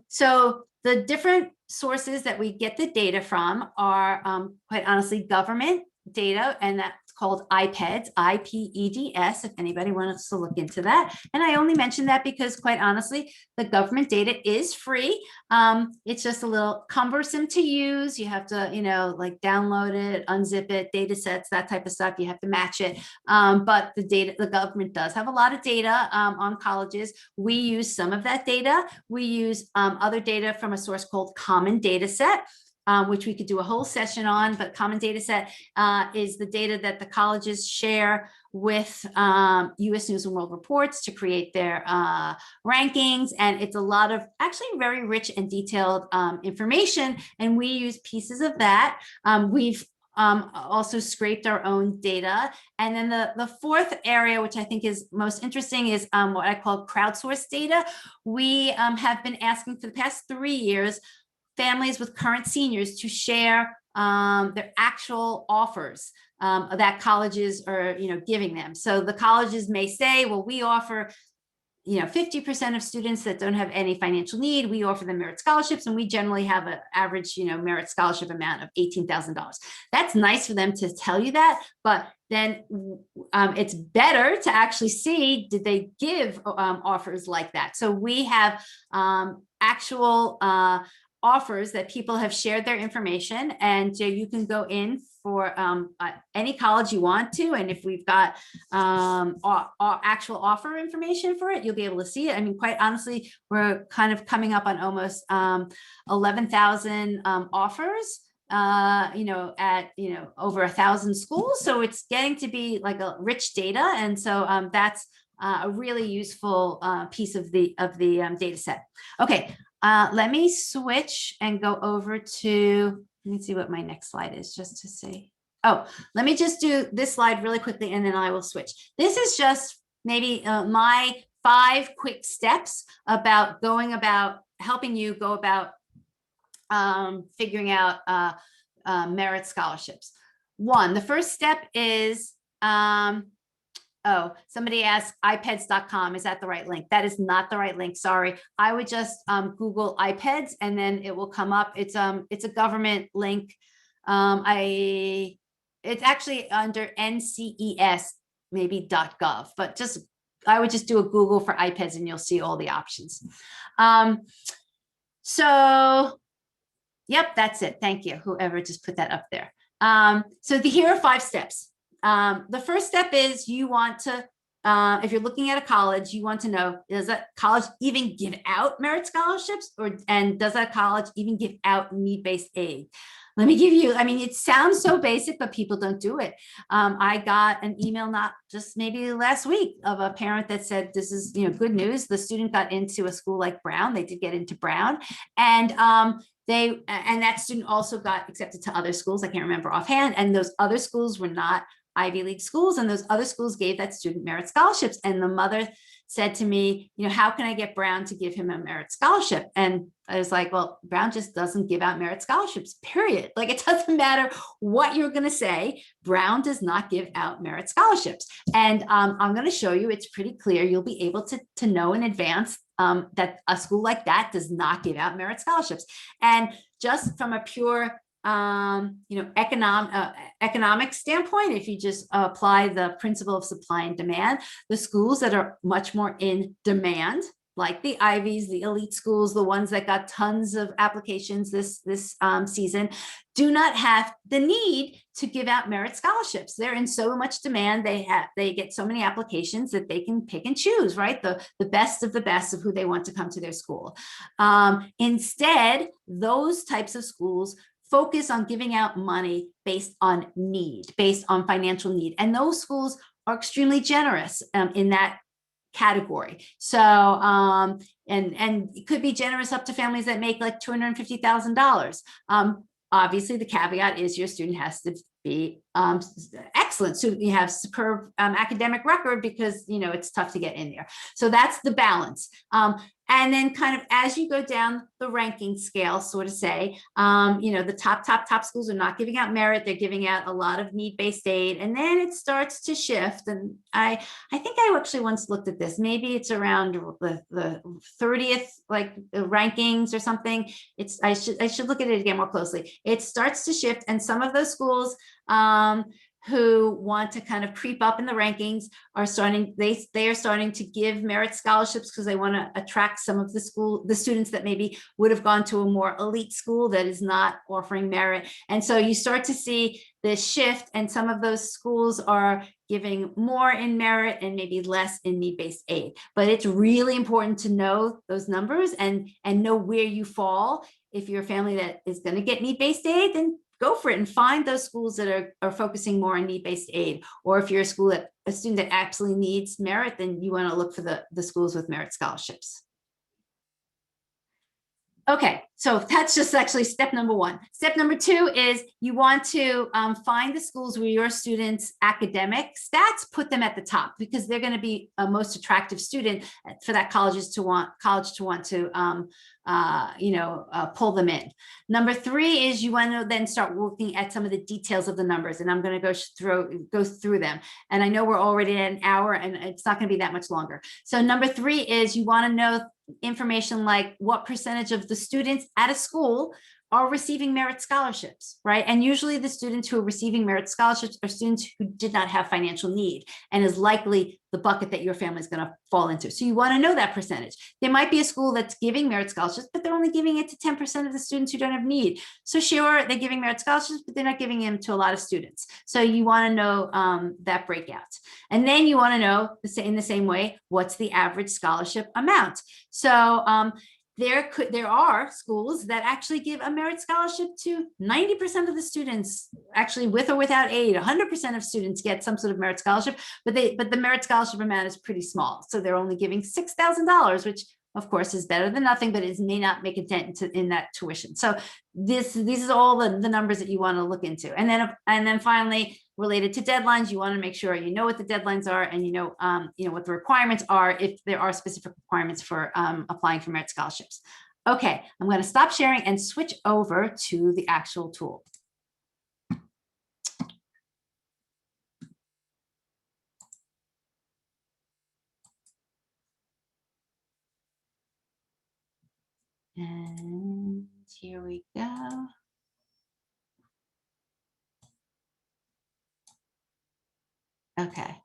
So the different sources that we get the data from are quite honestly government data, and that's called IPEDS, IPEDS, if anybody wants to look into that. And I only mention that because quite honestly, the government data is free. It's just a little cumbersome to use. You have to, like download it, unzip it, data sets, that type of stuff. You have to match it. But the government does have a lot of data on colleges. We use some of that data. We use other data from a source called Common Data Set, which we could do a whole session on, but Common Data Set is the data that the colleges share with US News and World Reports to create their rankings. And it's a lot of actually very rich and detailed information. And we use pieces of that. We've also scraped our own data. And then the fourth area, which I think is most interesting, is what I call crowdsourced data. We have been asking for the past 3 years families with current seniors to share their actual offers that colleges are giving them. So the colleges may say, well, we offer 50% of students that don't have any financial need, we offer them merit scholarships, and we generally have an average merit scholarship amount of $18,000. That's nice for them to tell you that, but then it's better to actually see, did they give offers like that? So we have actual offers that people have shared their information, and you can go in for any college you want to, and if we've got actual offer information for it, you'll be able to see it. I mean, quite honestly, we're kind of coming up on almost 11,000 offers at over 1,000 schools, so it's getting to be like a rich data, and so that's a really useful piece of the data set. Okay. Let me switch and go over to, let me see what my next slide is just to see. Oh, let me just do this slide really quickly and then I will switch. This is just maybe my 5 quick steps about helping you go about figuring out merit scholarships. 1, the first step is, oh, somebody asked IPEDS.com. Is that the right link? That is not the right link. Sorry. I would just Google IPEDS and then it will come up. It's a government link. It's actually under NCES, maybe .gov, but I would just do a Google for IPEDS and you'll see all the options. So, yep, that's it. Thank you. Whoever just put that up there. So here are 5 steps. The first step is you want to, if you're looking at a college, you want to know, does that college even give out merit scholarships, and does that college even give out need-based aid? Let me give you, I mean, it sounds so basic, but people don't do it. I got an email not just maybe last week of a parent that said, this is good news. The student got into a school like Brown. They did get into Brown, and that student also got accepted to other schools. I can't remember offhand. And those other schools were not Ivy League schools, and those other schools gave that student merit scholarships. And the mother said to me, how can I get Brown to give him a merit scholarship? And I was like, well, Brown just doesn't give out merit scholarships, period. Like, it doesn't matter what you're going to say. Brown does not give out merit scholarships. And I'm going to show you, it's pretty clear. You'll be able to know in advance that a school like that does not give out merit scholarships. And just from a pure economic standpoint, if you just apply the principle of supply and demand, the schools that are much more in demand, like the Ivies, the elite schools, the ones that got tons of applications this season, do not have the need to give out merit scholarships. They're in so much demand. They get so many applications that they can pick and choose, right? The best of the best of who they want to come to their school. Instead, those types of schools focus on giving out money based on need, based on financial need. And those schools are extremely generous in that category. So, and it could be generous up to families that make like $250,000. Obviously, the caveat is your student has to be excellent. So you have superb academic record, because, it's tough to get in there. So that's the balance. And then kind of as you go down the ranking scale, sort of say, the top schools are not giving out merit. They're giving out a lot of need-based aid. And then it starts to shift. And I think I actually once looked at this. Maybe it's around the 30th, like rankings or something. I should look at it again more closely. It starts to shift. And some of those schools who want to kind of creep up in the rankings are starting, they are starting to give merit scholarships because they want to attract some of the students that maybe would have gone to a more elite school that is not offering merit. And so you start to see this shift, and some of those schools are giving more in merit and maybe less in need-based aid. But it's really important to know those numbers and know where you fall. If you're a family that is going to get need-based aid, then go for it and find those schools that are focusing more on need-based aid. Or if you're a student that absolutely needs merit, then you want to look for the schools with merit scholarships. Okay, so that's just actually step number one. Step number two is you want to find the schools where your students' academic stats, put them at the top, because they're going to be a most attractive student for that college to want to pull them in. Number three is you want to then start looking at some of the details of the numbers, and I'm going to go through them. And I know we're already at an hour, and it's not going to be that much longer. So number three is you want to know information like what percentage of the students at a school are receiving merit scholarships, right? And usually the students who are receiving merit scholarships are students who did not have financial need, and is likely the bucket that your family is going to fall into. So you want to know that percentage. There might be a school that's giving merit scholarships, but they're only giving it to 10% of the students who don't have need. So sure, they're giving merit scholarships, but they're not giving them to a lot of students. So you want to know that breakout. And then you want to know, in the same way, what's the average scholarship amount? So there are schools that actually give a merit scholarship to 90% of the students, actually with or without aid. 100% of students get some sort of merit scholarship, but the merit scholarship amount is pretty small. So they're only giving $6,000, which of course is better than nothing, but it may not make a dent in that tuition. So these are all the numbers that you want to look into. And then finally, related to deadlines, you want to make sure you know what the deadlines are, and you know what the requirements are, if there are specific requirements for applying for merit scholarships. Okay, I'm going to stop sharing and switch over to the actual tool. And here we go. Okay.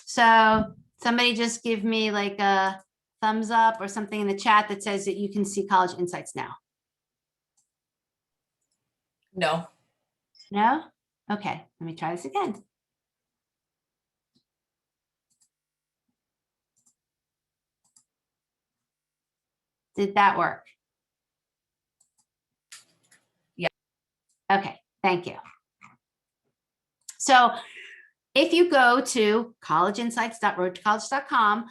So somebody just give me like a thumbs up or something in the chat that says that you can see College Insights now. No. No? Okay, let me try this again. Did that work? Yeah. Okay, thank you. So if you go to collegeinsights.roadtocollege.com,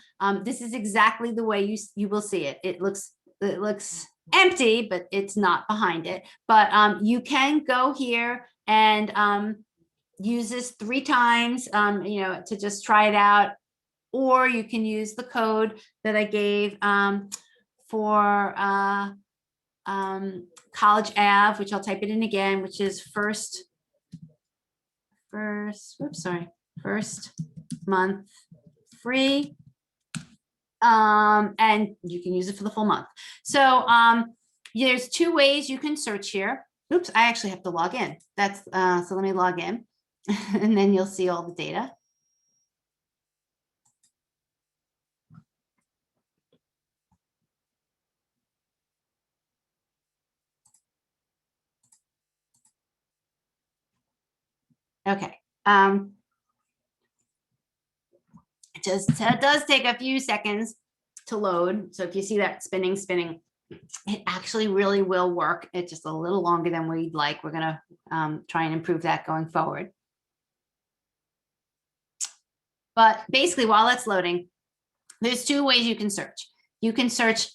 this is exactly the way you will see it. It looks empty, but it's not behind it. But you can go here and use this 3 times, to just try it out. Or you can use the code that I gave for College Ave, which I'll type it in again, which is first month free. And you can use it for the full month. So there's 2 ways you can search here. Oops, I actually have to log in. That's so let me log in and then you'll see all the data. Okay. It does take a few seconds to load. So if you see that spinning, it actually really will work. It's just a little longer than we'd like. We're going to try and improve that going forward. But basically, while that's loading, there's 2 ways you can search. You can search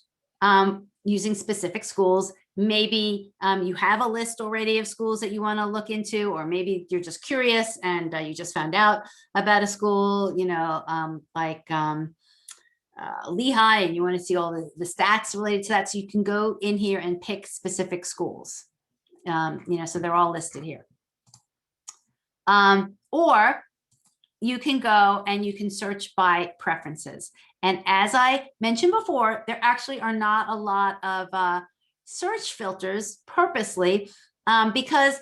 using specific schools. Maybe you have a list already of schools that you want to look into, or maybe you're just curious and you just found out about a school, like Lehigh, and you want to see all the stats related to that. So you can go in here and pick specific schools, so they're all listed here. Or you can go and you can search by preferences. And as I mentioned before, there actually are not a lot of search filters purposely, because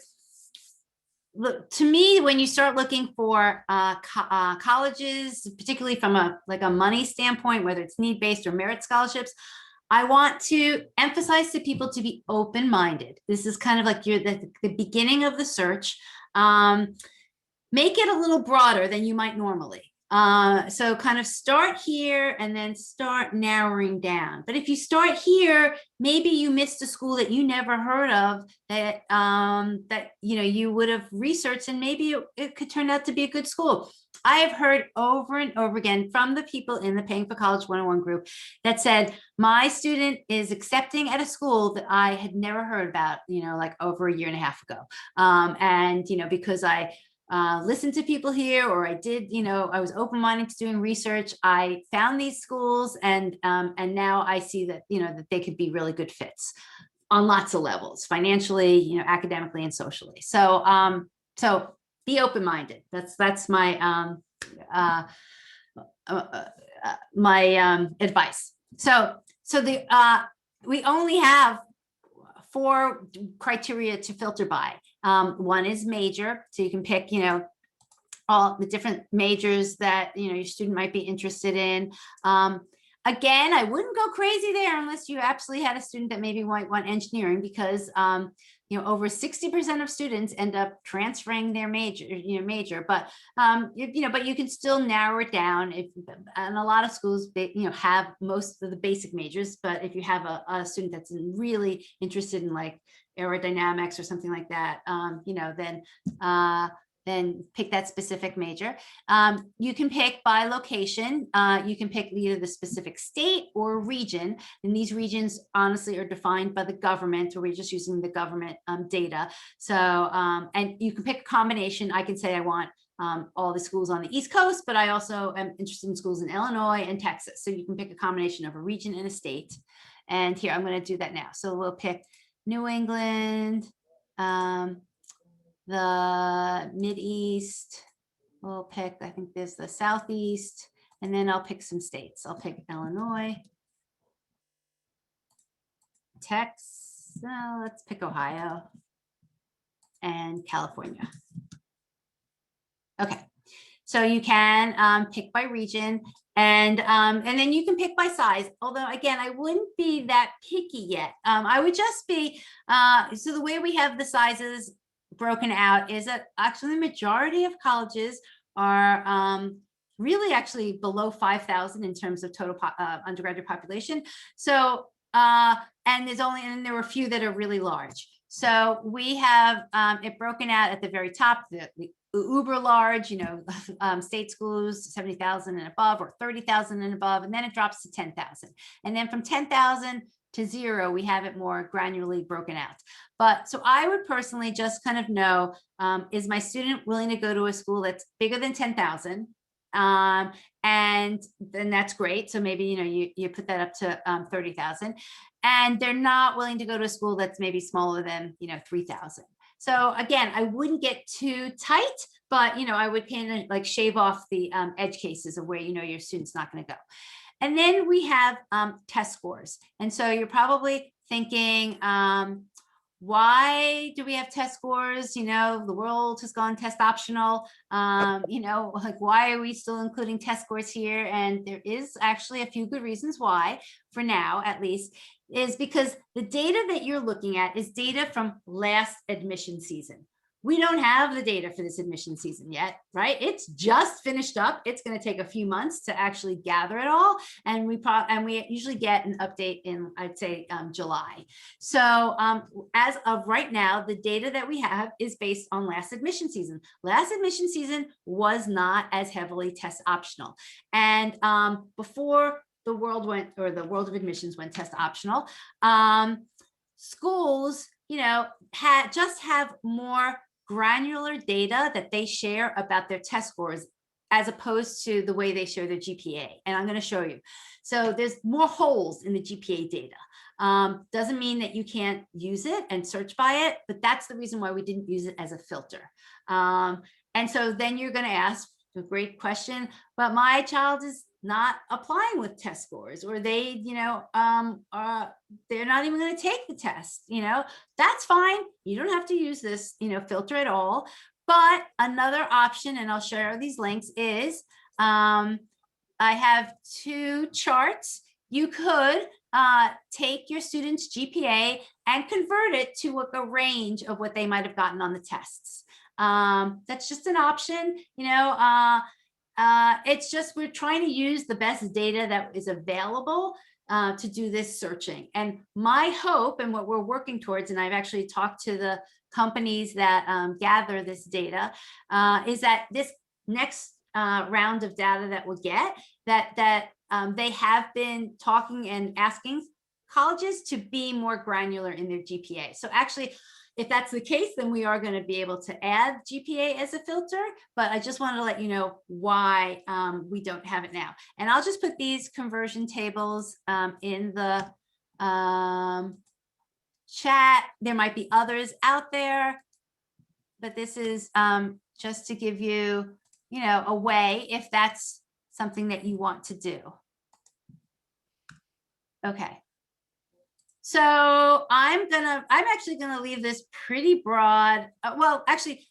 look, to me, when you start looking for colleges, particularly from a money standpoint, whether it's need-based or merit scholarships, I want to emphasize to people to be open-minded. This is kind of like the beginning of the search. Make it a little broader than you might normally. So kind of start here and then start narrowing down. But if you start here, maybe you missed a school that you never heard of that you would have researched, and maybe it could turn out to be a good school. I have heard over and over again from the people in the Paying for College 101 group that said, my student is accepting at a school that I had never heard about, like over a year and a half ago. And because I listened to people here, or I did, I was open-minded to doing research. I found these schools, and now I see that, that they could be really good fits on lots of levels, financially, academically and socially. So, so be open-minded. That's my my advice. So we only have 4 criteria to filter by. One is major, so you can pick, all the different majors that, your student might be interested in. Again, I wouldn't go crazy there unless you absolutely had a student that maybe might want engineering, because, over 60% of students end up transferring their major, but, but you can still narrow it down. And a lot of schools, they, have most of the basic majors, but if you have a student that's really interested in like aerodynamics or something like that, then pick that specific major. You can pick by location. You can pick either the specific state or region. And these regions honestly are defined by the government, or we're just using the government data. So, and you can pick a combination. I can say I want all the schools on the East Coast, but I also am interested in schools in Illinois and Texas. So you can pick a combination of a region and a state. And here, I'm going to do that now. So we'll pick New England, the Mid-East, we'll pick, I think there's the Southeast, and then I'll pick some states. I'll pick Illinois, Texas, let's pick Ohio, and California. Okay, so you can pick by region, and then you can pick by size. Although again, I wouldn't be that picky yet. I would just be, so the way we have the sizes broken out is that actually the majority of colleges are really actually below 5,000 in terms of total undergraduate population. So, and there were a few that are really large. So we have it broken out at the very top, the uber large, state schools, 70,000 and above, or 30,000 and above, and then it drops to 10,000. And then from 10,000 to 0, we have it more granularly broken out. But so I would personally just kind of know, is my student willing to go to a school that's bigger than 10,000? And then that's great. So maybe, you put that up to 30,000, and they're not willing to go to a school that's maybe smaller than, 3,000. So again, I wouldn't get too tight, but, I would kind of like shave off the edge cases of where, your student's not going to go. And then we have test scores. And so you're probably thinking, why do we have test scores? The world has gone test optional. Like, why are we still including test scores here? And there is actually a few good reasons why, for now, at least, is because the data that you're looking at is data from last admission season. We don't have the data for this admission season yet, right? It's just finished up. It's going to take a few months to actually gather it all. And we usually get an update in, I'd say, July. So as of right now, the data that we have is based on last admission season. Last admission season was not as heavily test optional. And before the world of admissions went test optional, schools, have more granular data that they share about their test scores, as opposed to the way they share their GPA. And I'm going to show you. So there's more holes in the GPA data. Doesn't mean that you can't use it and search by it, but that's the reason why we didn't use it as a filter. And so then you're going to ask a great question, but my child is not applying with test scores, or they, they're not even going to take the test, that's fine. You don't have to use this, filter at all. But another option, and I'll share these links, is I have 2 charts. You could take your student's GPA and convert it to a range of what they might have gotten on the tests. That's just an option, it's just, we're trying to use the best data that is available to do this searching. And my hope, and what we're working towards, and I've actually talked to the companies that gather this data, is that this next round of data that we'll get, that they have been talking and asking colleges to be more granular in their GPA. So actually, if that's the case, then we are going to be able to add GPA as a filter, but I just wanted to let you know why we don't have it now. And I'll just put these conversion tables in the chat. There might be others out there, but this is just to give you, a way if that's something that you want to do. Okay. So I'm actually gonna leave this pretty broad. Well, actually,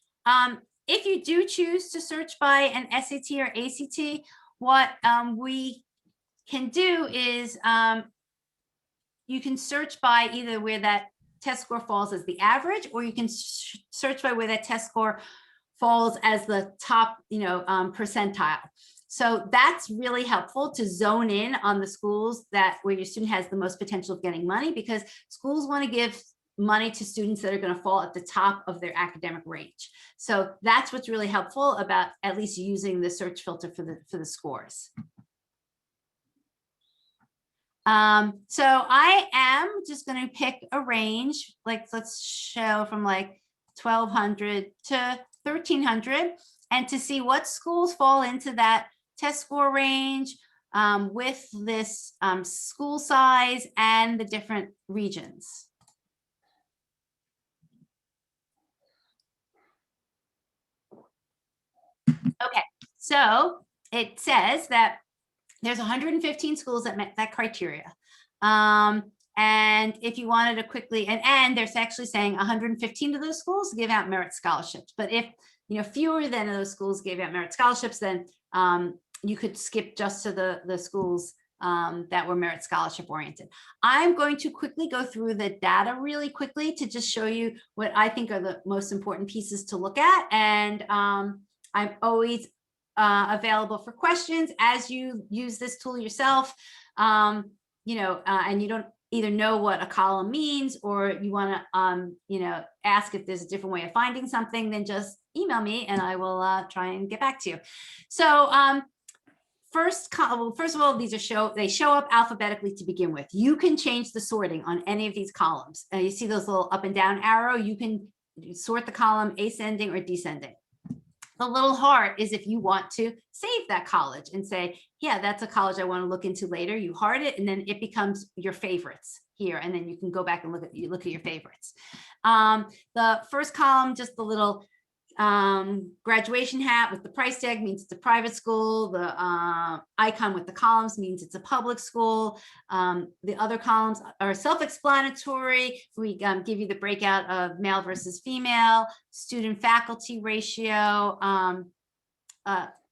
if you do choose to search by an SAT or ACT, what we can do is you can search by either where that test score falls as the average, or you can search by where that test score falls as the top, percentile. So that's really helpful to zone in on the schools where your student has the most potential of getting money, because schools want to give money to students that are going to fall at the top of their academic range. So that's what's really helpful about at least using the search filter for the scores. So I am just going to pick a range, like let's show from like 1,200 to 1,300, and to see what schools fall into that test score range with this school size and the different regions. Okay, so it says that there's 115 schools that met that criteria. And if you wanted to quickly, and there's actually saying 115 of those schools give out merit scholarships. But if fewer than those schools gave out merit scholarships, then you could skip just to the schools that were merit scholarship oriented. I'm going to quickly go through the data really quickly to just show you what I think are the most important pieces to look at. And I'm always available for questions as you use this tool yourself. And you don't either know what a column means, or you want to, ask if there's a different way of finding something, then just email me and I will try and get back to you. So first of all, these are they show up alphabetically to begin with. You can change the sorting on any of these columns. You see those little up and down arrow, you can sort the column ascending or descending. The little heart is if you want to save that college and say, yeah, that's a college I want to look into later. You heart it, and then it becomes your favorites here. And then you can go back and look at your favorites. The first column, just the little graduation hat with the price tag means it's a private school. The icon with the columns means it's a public school. The other columns are self-explanatory. We give you the breakout of male versus female, student faculty ratio.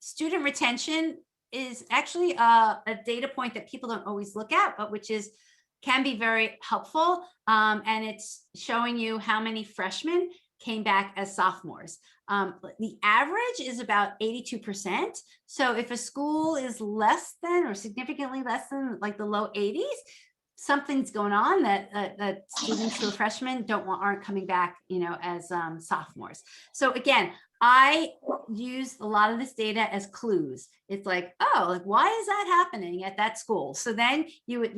Student retention is actually a data point that people don't always look at, but which can be very helpful. And it's showing you how many freshmen came back as sophomores. The average is about 82%. So if a school is less than or significantly less than like the low 80s, something's going on that students who are freshmen aren't coming back, as sophomores. So again, I use a lot of this data as clues. It's like, oh, like why is that happening at that school? So then you would,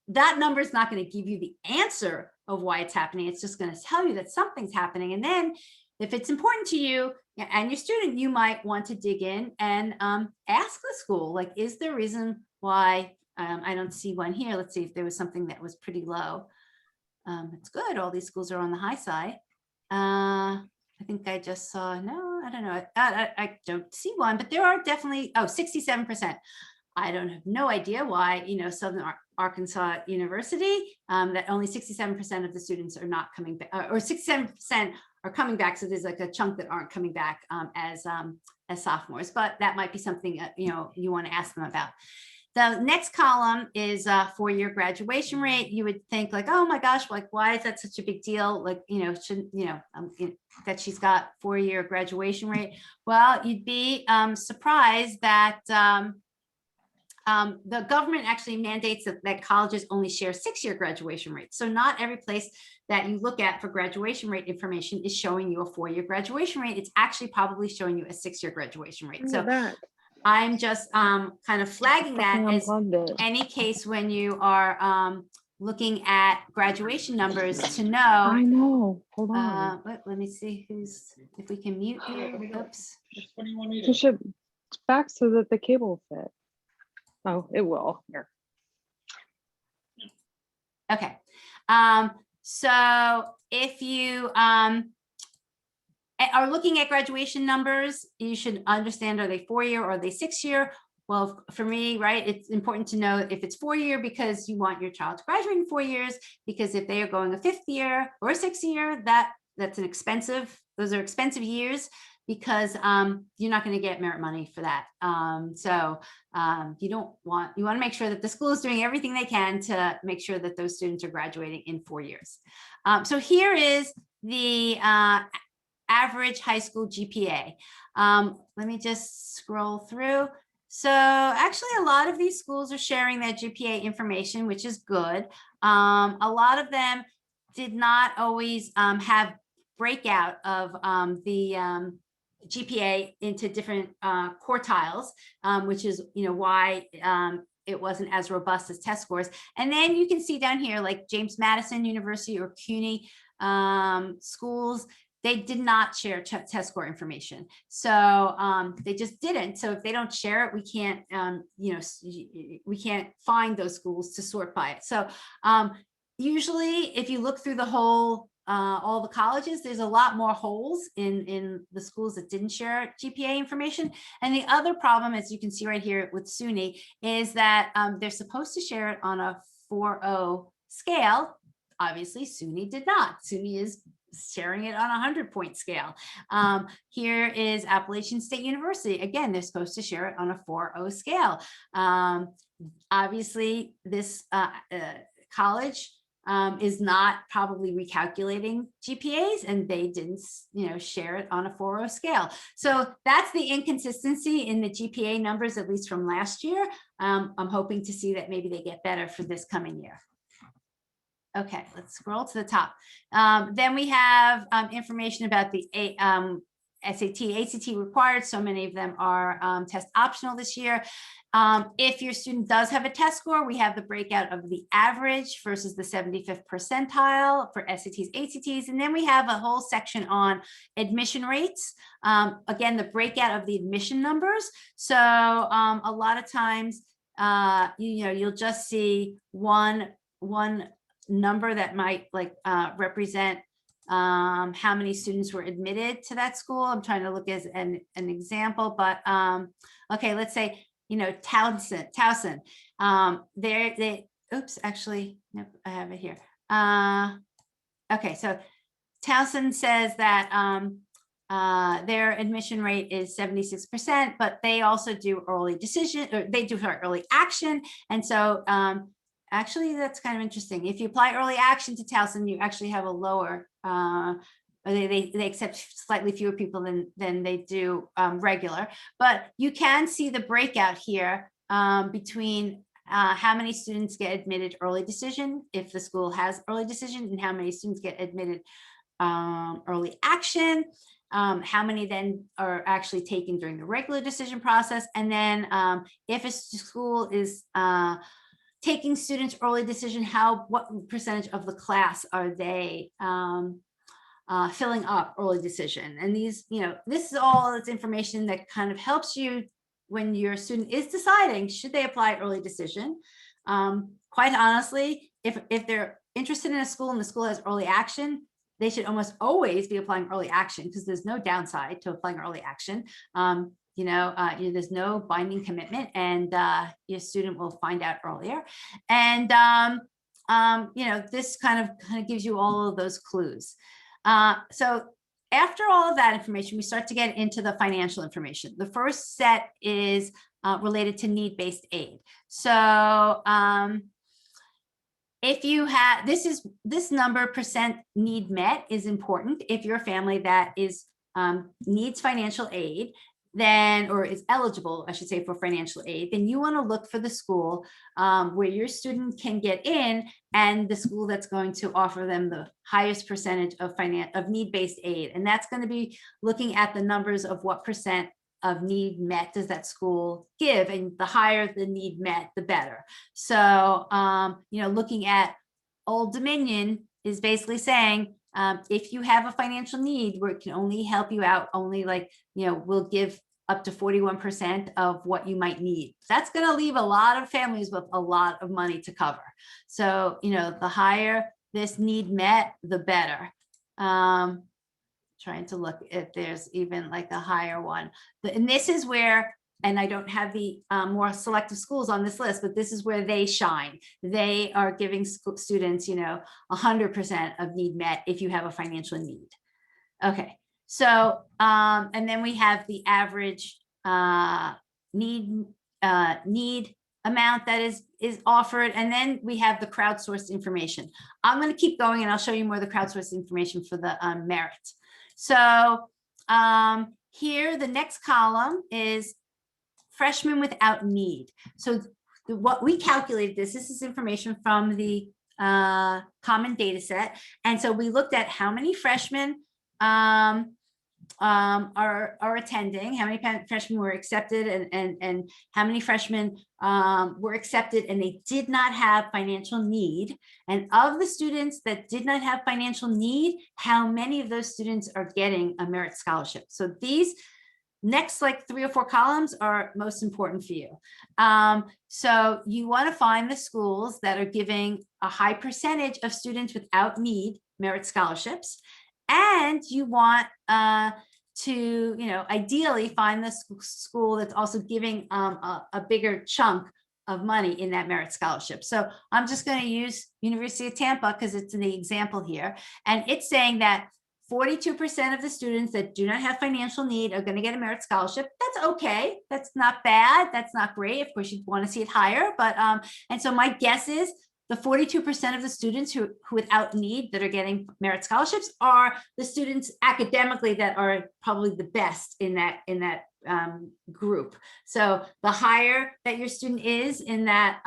that number is not going to give you the answer of why it's happening. It's just going to tell you that something's happening. And then if it's important to you and your student, you might want to dig in and ask the school, like, is there a reason why I don't see one here? Let's see if there was something that was pretty low. It's good. All these schools are on the high side. I think I just saw, no, I don't know. I don't see one, but there are definitely, 67%. I don't have no idea why, Southern Arkansas University, that only 67% of the students are not coming back, or 67% are coming back. So there's like a chunk that aren't coming back as sophomores, but that might be something, you want to ask them about. The next column is four-year graduation rate. You would think like, oh my gosh, like, why is that such a big deal? Like, shouldn't, that she's got four-year graduation rate. Well, you'd be surprised that the government actually mandates that colleges only share 6-year graduation rates. So not every place that you look at for graduation rate information is showing you a 4-year graduation rate. It's actually probably showing you a 6-year graduation rate. So I'm just kind of flagging that as any case when you are looking at graduation numbers to know. I know. Hold on. Let me see if we can mute here. Oops. What do you want me to? Push it back so that the cable will fit. Oh, it will. Here. Okay. So if you are looking at graduation numbers, you should understand, are they 4-year or are they 6-year? Well, for me, right, it's important to know if it's 4-year because you want your child to graduate in 4 years, because if they are going a 5th year or a 6th year, that's those are expensive years, because you're not going to get merit money for that. You want to make sure that the school is doing everything they can to make sure that those students are graduating in 4 years. So here is the average high school GPA. Let me just scroll through. So actually a lot of these schools are sharing their GPA information, which is good. A lot of them did not always have breakout of the GPA into different quartiles, which is why it wasn't as robust as test scores. And then you can see down here, like James Madison University or CUNY schools, they did not share test score information. So they just didn't. So if they don't share it, we can't, we can't find those schools to sort by it. So usually if you look through the whole all the colleges, there's a lot more holes in the schools that didn't share GPA information. And the other problem, as you can see right here with SUNY, is that they're supposed to share it on a 4.0 scale. Obviously, SUNY did not. SUNY is sharing it on a 100-point scale. Here is Appalachian State University. Again, they're supposed to share it on a 4.0 scale. Obviously, this college is not probably recalculating GPAs, and they didn't, share it on a 4.0 scale. So that's the inconsistency in the GPA numbers, at least from last year. I'm hoping to see that maybe they get better for this coming year. Okay, let's scroll to the top. Then we have information about the SAT, ACT required. So many of them are test optional this year. If your student does have a test score, we have the breakout of the average versus the 75th percentile for SATs, ACTs, and then we have a whole section on admission rates. Again, the breakout of the admission numbers. So a lot of times, you'll just see one number that might represent how many students were admitted to that school. I'm trying to look as an example, but okay, let's say, Towson, oops, actually, nope, I have it here. Okay, so Towson says that their admission rate is 76%, but they also do early decision, or they do early action. And so actually, that's kind of interesting. If you apply early action to Towson, you actually have a lower, they accept slightly fewer people than they do regular. But you can see the breakout here between how many students get admitted early decision, if the school has early decision, and how many students get admitted early action. How many then are actually taken during the regular decision process. And then if a school is taking students early decision, what percentage of the class are they filling up early decision? And these, this is all this information that kind of helps you when your student is deciding, should they apply early decision? Quite honestly, if they're interested in a school and the school has early action, they should almost always be applying early action, because there's no downside to applying early action. There's no binding commitment, and your student will find out earlier. And this kind of gives you all of those clues. So after all of that information, we start to get into the financial information. The first set is related to need-based aid. So if you have, this number percent need met is important. If you're a family that needs financial aid, then, or is eligible, I should say, for financial aid, then you want to look for the school where your student can get in, and the school that's going to offer them the highest percentage of need-based aid. And that's going to be looking at the numbers of what percent of need met does that school give, and the higher the need met, the better. So, looking at Old Dominion is basically saying, if you have a financial need where it can only help you out, only we'll give up to 41% of what you might need. That's going to leave a lot of families with a lot of money to cover. So, the higher this need met, the better. Trying to look if there's even a higher one. And this is where, and I don't have the more selective schools on this list, but this is where they shine. They are giving students, 100% of need met if you have a financial need. Okay, so, and then we have the average need amount that is offered, and then we have the crowdsourced information. I'm going to keep going, and I'll show you more of the crowdsourced information for the merit. So here, the next column is freshmen without need. So what we calculated, this is information from the common data set. And so we looked at how many freshmen are attending, how many freshmen were accepted, and how many freshmen were accepted and they did not have financial need. And of the students that did not have financial need, how many of those students are getting a merit scholarship? So these next 3 or 4 columns are most important for you. So you want to find the schools that are giving a high percentage of students without need merit scholarships. And you want to, ideally find the school that's also giving a bigger chunk of money in that merit scholarship. So I'm just going to use University of Tampa because it's in the example here. And it's saying that 42% of the students that do not have financial need are going to get a merit scholarship. That's okay. That's not bad. That's not great. Of course, you'd want to see it higher. But and so my guess is the 42% of the students who without need that are getting merit scholarships are the students academically that are probably the best in that group. So the higher that your student is in that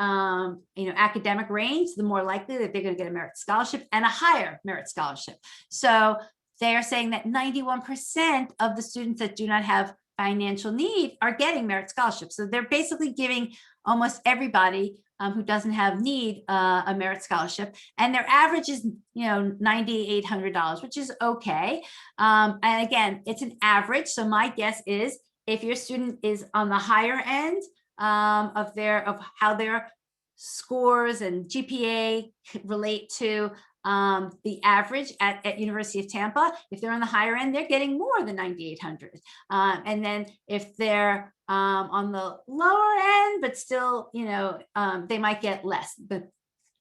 academic range, the more likely that they're going to get a merit scholarship and a higher merit scholarship. So they are saying that 91% of the students that do not have financial need are getting merit scholarships. So they're basically giving almost everybody who doesn't have need a merit scholarship, and their average is, $9,800, which is okay. And again, it's an average. So my guess is if your student is on the higher end of how their scores and GPA relate to the average at University of Tampa, if they're on the higher end, they're getting more than 9,800. And then if they're on the lower end, but still, they might get less, but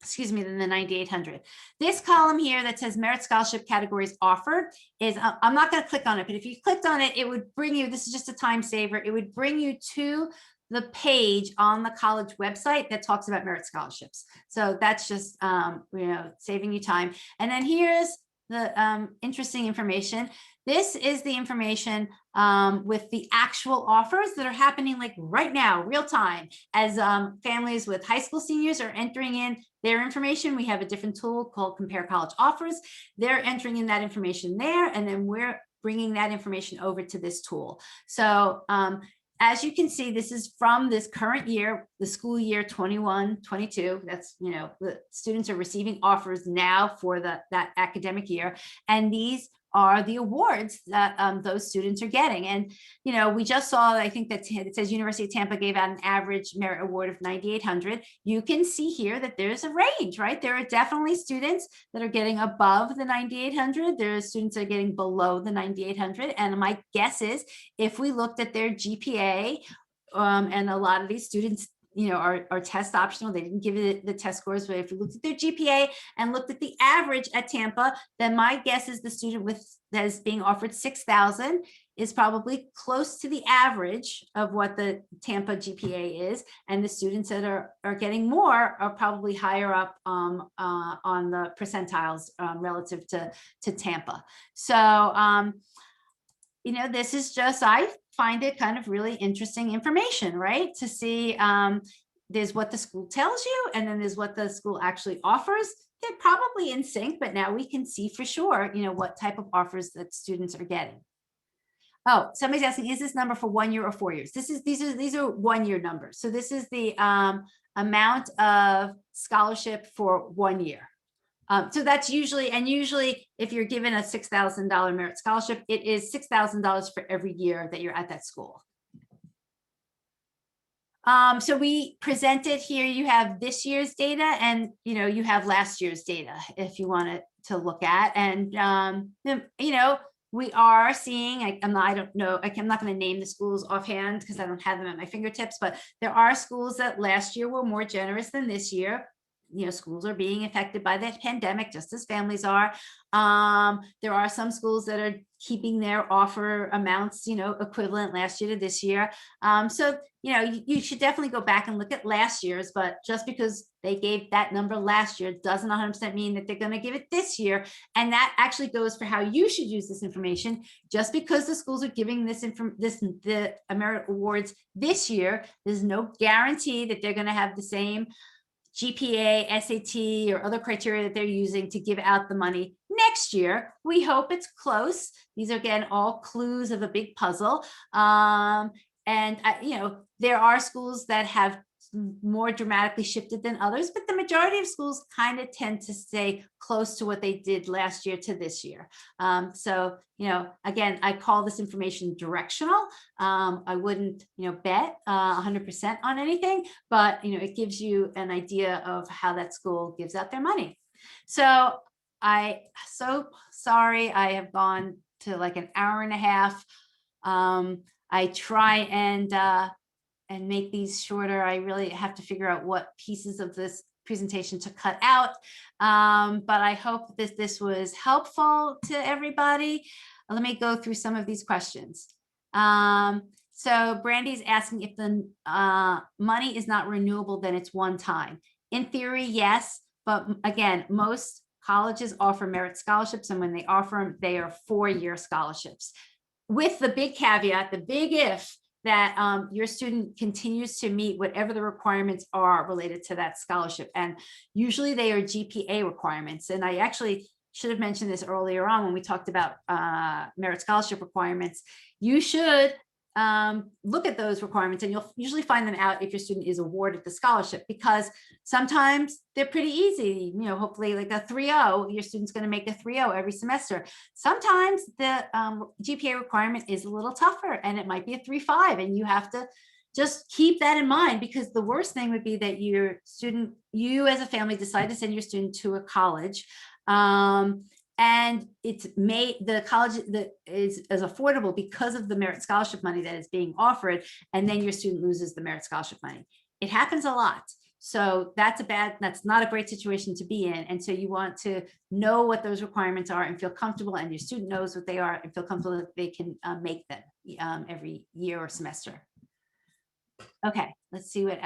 excuse me, than the 9,800. This column here that says merit scholarship categories offered is, I'm not going to click on it, but if you clicked on it, it would bring you, this is just a time saver, it would bring you to the page on the college website that talks about merit scholarships. So that's just, saving you time. And then here's the interesting information. This is the information with the actual offers that are happening like right now, real time, as families with high school seniors are entering in their information. We have a different tool called Compare College Offers. They're entering in that information there, and then we're bringing that information over to this tool. So as you can see, this is from this current year, the school year 21-22. That's, the students are receiving offers now for that academic year. And these are the awards that those students are getting. And, we just saw, I think that it says University of Tampa gave out an average merit award of 9,800. You can see here that there's a range, right? There are definitely students that are getting above the 9,800. There are students that are getting below the 9,800. And my guess is if we looked at their GPA, and a lot of these students, are test optional. They didn't give it the test scores, but if you looked at their GPA and looked at the average at Tampa, then my guess is the student that is being offered 6,000 is probably close to the average of what the Tampa GPA is. And the students that are getting more are probably higher up on the percentiles relative to Tampa. So, this is just, I find it kind of really interesting information, right? To see there's what the school tells you, and then there's what the school actually offers. They're probably in sync, but now we can see for sure, what type of offers that students are getting. Oh, somebody's asking, is this number for 1 year or 4 years? These are 1 year numbers. So this is the amount of scholarship for 1 year. So that's usually if you're given a $6,000 merit scholarship, it is $6,000 for every year that you're at that school. So we presented here, you have this year's data, and you have last year's data if you wanted to look at. And we are seeing, I don't know, I'm not going to name the schools offhand because I don't have them at my fingertips, but there are schools that last year were more generous than this year. Schools are being affected by the pandemic, just as families are. There are some schools that are keeping their offer amounts, equivalent last year to this year. So, you should definitely go back and look at last year's, but just because they gave that number last year doesn't 100% mean that they're going to give it this year. And that actually goes for how you should use this information. Just because the schools are giving the merit awards this year, there's no guarantee that they're going to have the same GPA, SAT, or other criteria that they're using to give out the money next year. We hope it's close. These are, again, all clues of a big puzzle. There are schools that have more dramatically shifted than others, but the majority of schools kind of tend to stay close to what they did last year to this year. So, again, I call this information directional. I wouldn't, bet 100% on anything, but, it gives you an idea of how that school gives out their money. So so sorry, I have gone to like an hour and a half. I try and make these shorter. I really have to figure out what pieces of this presentation to cut out. But I hope that this was helpful to everybody. Let me go through some of these questions. So Brandy's asking if the money is not renewable, then it's one time. In theory, yes. But again, most colleges offer merit scholarships. And when they offer them, they are 4-year scholarships. With the big caveat, the big if, that your student continues to meet whatever the requirements are related to that scholarship. And usually they are GPA requirements. And I actually should have mentioned this earlier on when we talked about merit scholarship requirements. You should look at those requirements, and you'll usually find them out if your student is awarded the scholarship, because sometimes they're pretty easy. Hopefully like a 3.0, your student's going to make a 3.0 every semester. Sometimes the GPA requirement is a little tougher, and it might be a 3.5, and you have to just keep that in mind, because the worst thing would be that you as a family decide to send your student to a college, and the college that is affordable because of the merit scholarship money that is being offered, and then your student loses the merit scholarship money. It happens a lot. So that's not a great situation to be in. And so you want to know what those requirements are and feel comfortable, and your student knows what they are and feel comfortable that they can make them every year or semester. Okay, let's see what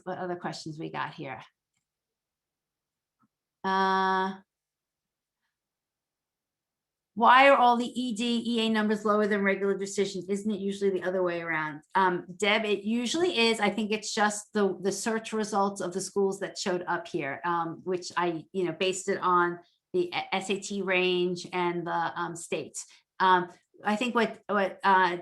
other questions we got here. Why are all the ED, EA numbers lower than regular decisions? Isn't it usually the other way around? Deb, it usually is. I think it's just the search results of the schools that showed up here, which I based it on the SAT range and the states. I think what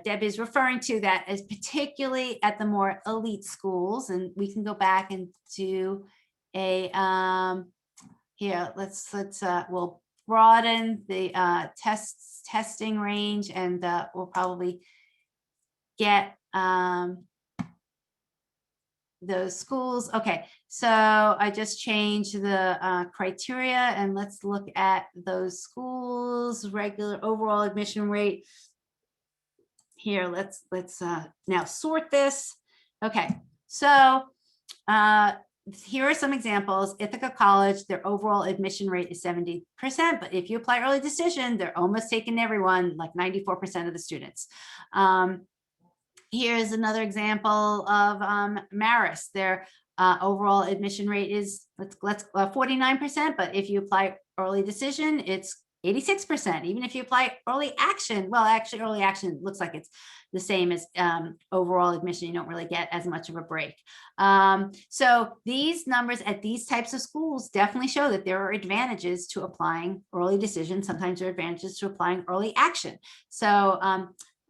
Deb is referring to, that is particularly at the more elite schools, and we can go back and do a here. We'll broaden the testing range, and we'll probably get those schools. Okay, so I just changed the criteria, and let's look at those schools. Regular overall admission rate. Here, let's now sort this. Okay, so here are some examples. Ithaca College, their overall admission rate is 70%, but if you apply early decision, they're almost taking everyone, like 94% of the students. Here's another example of Marist. Their overall admission rate is 49%, but if you apply early decision, it's 86%. Even if you apply early action, well, actually early action looks like it's the same as overall admission. You don't really get as much of a break. So these numbers at these types of schools definitely show that there are advantages to applying early decision. Sometimes there are advantages to applying early action. So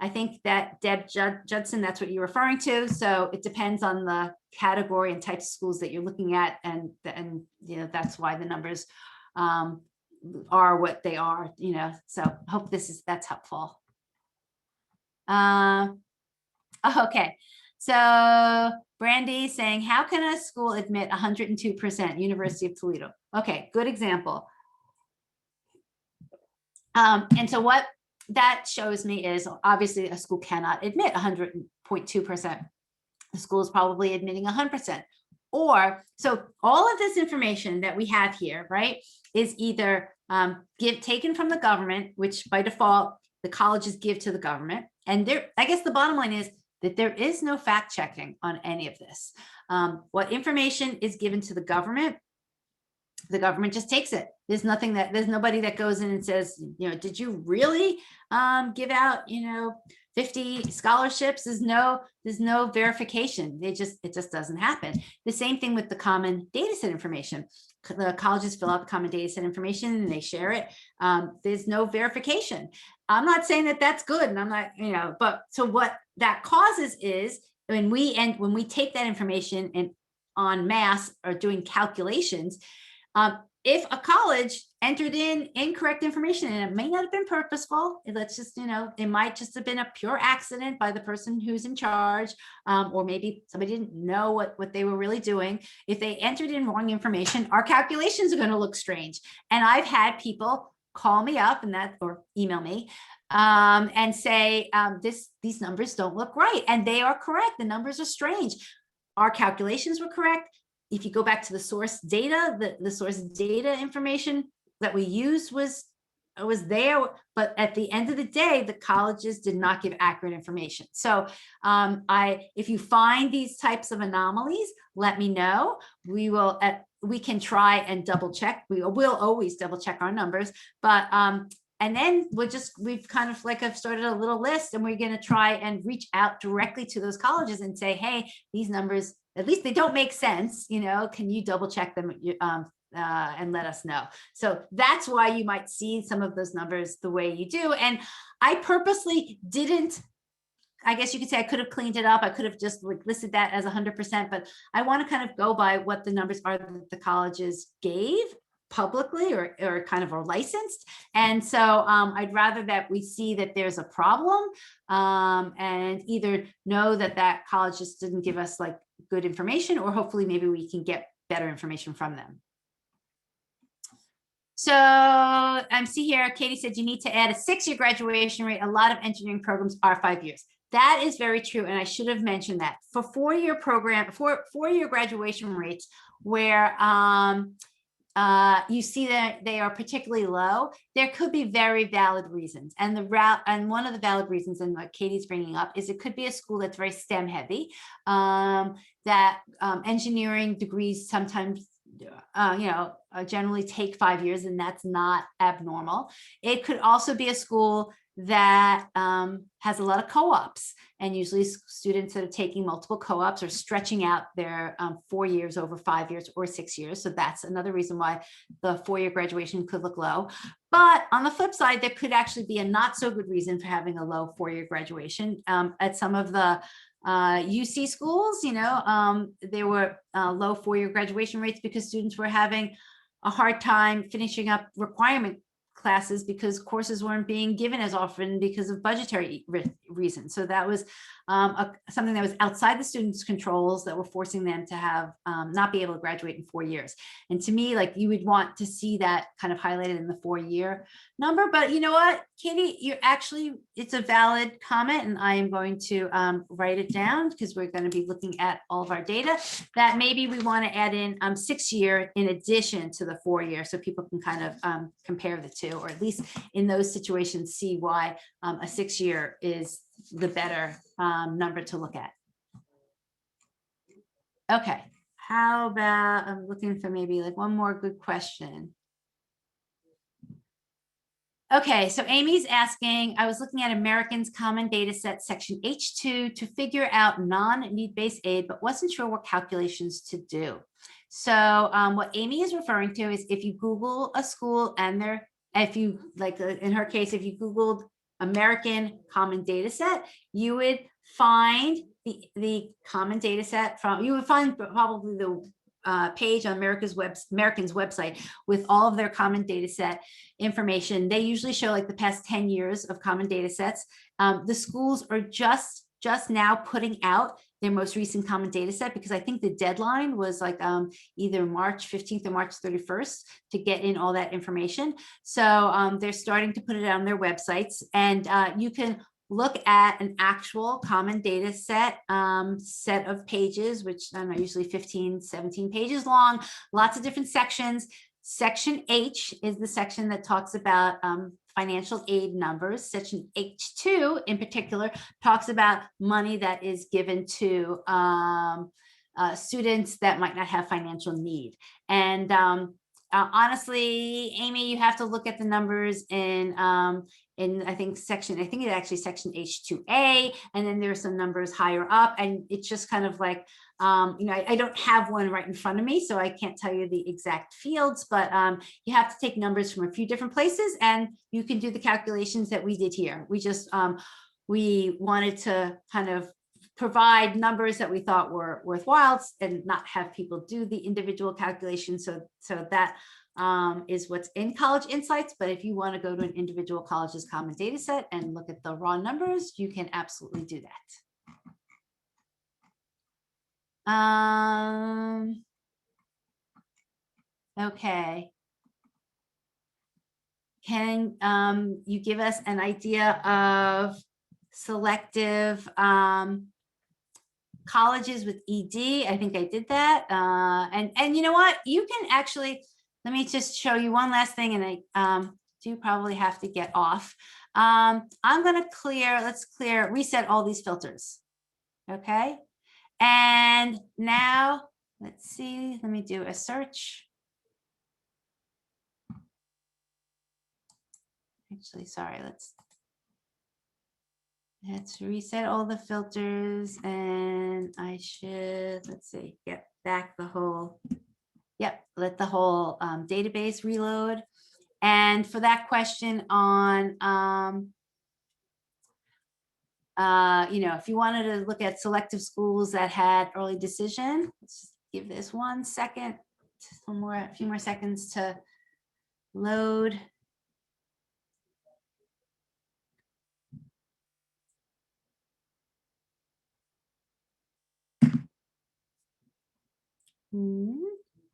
I think that Deb Judson, that's what you're referring to. So it depends on the category and types of schools that you're looking at, and that's why the numbers are what they are. So hope that's helpful. Okay, so Brandy saying, how can a school admit 102%? University of Toledo. Okay, good example. And so what that shows me is, obviously a school cannot admit 100.2%. The school is probably admitting 100%. Or, so all of this information that we have here, right, is either taken from the government, which by default, the colleges give to the government. And I guess the bottom line is that there is no fact checking on any of this. What information is given to the government just takes it. There's nobody that goes in and says, did you really give out, 50 scholarships? There's no verification. It just doesn't happen. The same thing with the common data set information. The colleges fill out the common data set information and they share it. There's no verification. I'm not saying that that's good, and I'm not, but so what that causes is when we take that information and en masse are doing calculations, if a college entered in incorrect information, and it may not have been purposeful, let's just, it might just have been a pure accident by the person who's in charge, or maybe somebody didn't know what they were really doing. If they entered in wrong information, our calculations are going to look strange. And I've had people call me up or email me and say, these numbers don't look right. And they are correct. The numbers are strange. Our calculations were correct. If you go back to the source data, the source data information that we used was there, but at the end of the day, the colleges did not give accurate information. So if you find these types of anomalies, let me know. We can try and double check. We will always double check our numbers, but and then we've kind of I've started a little list, and we're going to try and reach out directly to those colleges and say, hey, these numbers, at least they don't make sense. Can you double check them and let us know? So that's why you might see some of those numbers the way you do. And I purposely didn't I guess you could say I could have cleaned it up. I could have just like listed that as 100%, but I want to kind of go by what the numbers are that the colleges gave publicly or kind of are licensed. And so I'd rather that we see that there's a problem and either know that that college just didn't give us like good information, or hopefully maybe we can get better information from them. So I'm see here, Katie said you need to add a 6-year graduation rate. A lot of engineering programs are 5 years. That is very true. And I should have mentioned that for 4-year program, four-year graduation rates where you see that they are particularly low, there could be very valid reasons. And one of the valid reasons, and what Katie's bringing up, is it could be a school that's very STEM heavy, that engineering degrees sometimes generally take 5 years, and that's not abnormal. It could also be a school that has a lot of co-ops, and usually students that are taking multiple co-ops are stretching out their 4 years over 5 years or 6 years. So that's another reason why the 4-year graduation could look low. But on the flip side, there could actually be a not so good reason for having a low 4-year graduation. At some of the UC schools, there were low 4-year graduation rates because students were having a hard time finishing up requirement classes because courses weren't being given as often because of budgetary reasons. So that was something that was outside the students' controls that were forcing them to have not be able to graduate in 4 years. And to me, like, you would want to see that kind of highlighted in the 4-year number. But you know what, Katie, it's a valid comment, and I am going to write it down because we're going to be looking at all of our data, that maybe we want to add in 6-year in addition to the 4-year, so people can kind of compare the two, or at least in those situations see why a 6-year is the better number to look at. Okay, how about, I'm looking for maybe like one more good question. Okay, so Amy's asking, I was looking at Americans Common Data Set section H2 to figure out non-need-based aid, but wasn't sure what calculations to do. So what Amy is referring to is if you Google a school and if you, like in her case, if you Googled American Common Data Set, you would find the common data set you would find probably the page on American's website with all of their common data set information. They usually show like the past 10 years of common data sets. The schools are just now putting out their most recent common data set, because I think the deadline was like either March 15th or March 31st to get in all that information. So they're starting to put it on their websites, and you can look at an actual common data set of pages, which I don't know, usually 15, 17 pages long, lots of different sections. Section H is the section that talks about financial aid numbers. Section H2 in particular talks about money that is given to students that might not have financial need. And honestly, Amy, you have to look at the numbers in I think it's actually section H2A, and then there's some numbers higher up, and it's just kind of like, I don't have one right in front of me, so I can't tell you the exact fields, but you have to take numbers from a few different places, and you can do the calculations that we did here. We just, we wanted to kind of provide numbers that we thought were worthwhile and not have people do the individual calculations. So that is what's in College Insights. But if you want to go to an individual college's common data set and look at the raw numbers, you can absolutely do that. Okay. Can you give us an idea of selective colleges with ED? I think I did that. And you know what? You can actually, let me just show you one last thing, and I do probably have to get off. I'm going to reset all these filters. Okay. And now let's see, let me do a search. Actually, sorry, let's reset all the filters, and I should, let's see, get back the whole, let the whole database reload. And for that question on if you wanted to look at selective schools that had early decision, let's just give this 1 second, a few more seconds to load.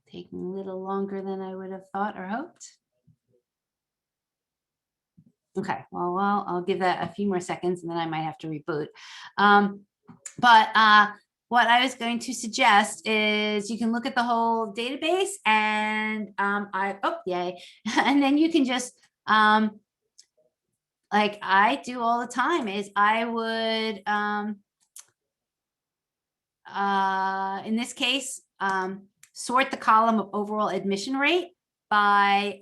Taking a little longer than I would have thought or hoped. Okay, well, I'll give that a few more seconds and then I might have to reboot. What I was going to suggest is you can look at the whole database and yay. And then you can just, like I do all the time, is I would, in this case, sort the column of overall admission rate by,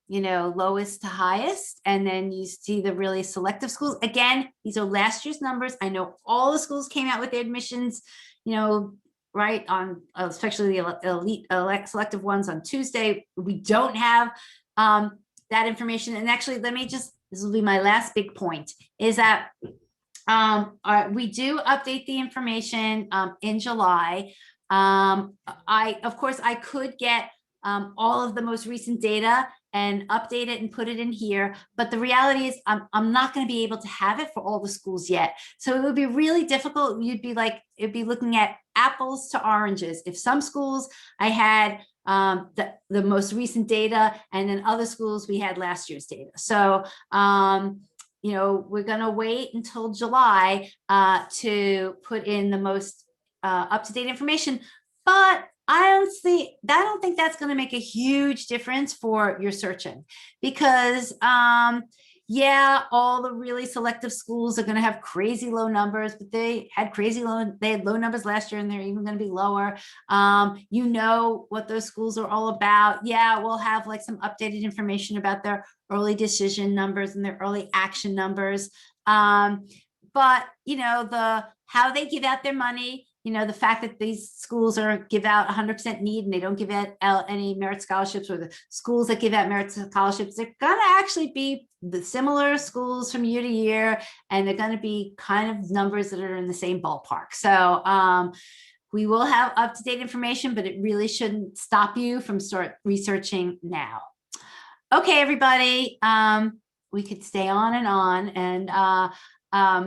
lowest to highest. And then you see the really selective schools. Again, these are last year's numbers. I know all the schools came out with their admissions, right on, especially the elite selective ones on Tuesday. We don't have that information. And actually, this will be my last big point, is that we do update the information in July. Of course, I could get all of the most recent data and update it and put it in here. But the reality is I'm not going to be able to have it for all the schools yet. So it would be really difficult. It'd be looking at apples to oranges. If some schools I had the most recent data, and then other schools we had last year's data. So, we're going to wait until July to put in the most up-to-date information. But I don't think that's going to make a huge difference for your searching, because all the really selective schools are going to have crazy low numbers, but they had low numbers last year, and they're even going to be lower. What those schools are all about. Yeah, we'll have like some updated information about their early decision numbers and their early action numbers. But how they give out their money, the fact that these schools give out 100% need and they don't give out any merit scholarships, or the schools that give out merit scholarships, they're going to actually be the similar schools from year to year, and they're going to be kind of numbers that are in the same ballpark. So we will have up-to-date information, but it really shouldn't stop you from start researching now. Okay, everybody, we could stay on, and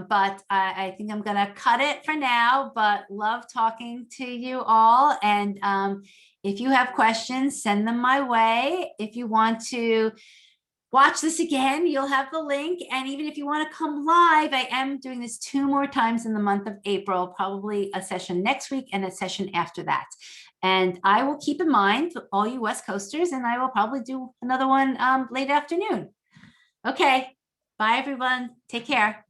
but I think I'm going to cut it for now, but love talking to you all. And if you have questions, send them my way. If you want to watch this again, you'll have the link. And even if you want to come live, I am doing this 2 more times in the month of April, probably a session next week and a session after that. And I will keep in mind all you West Coasters, and I will probably do another one late afternoon. Okay, bye everyone. Take care.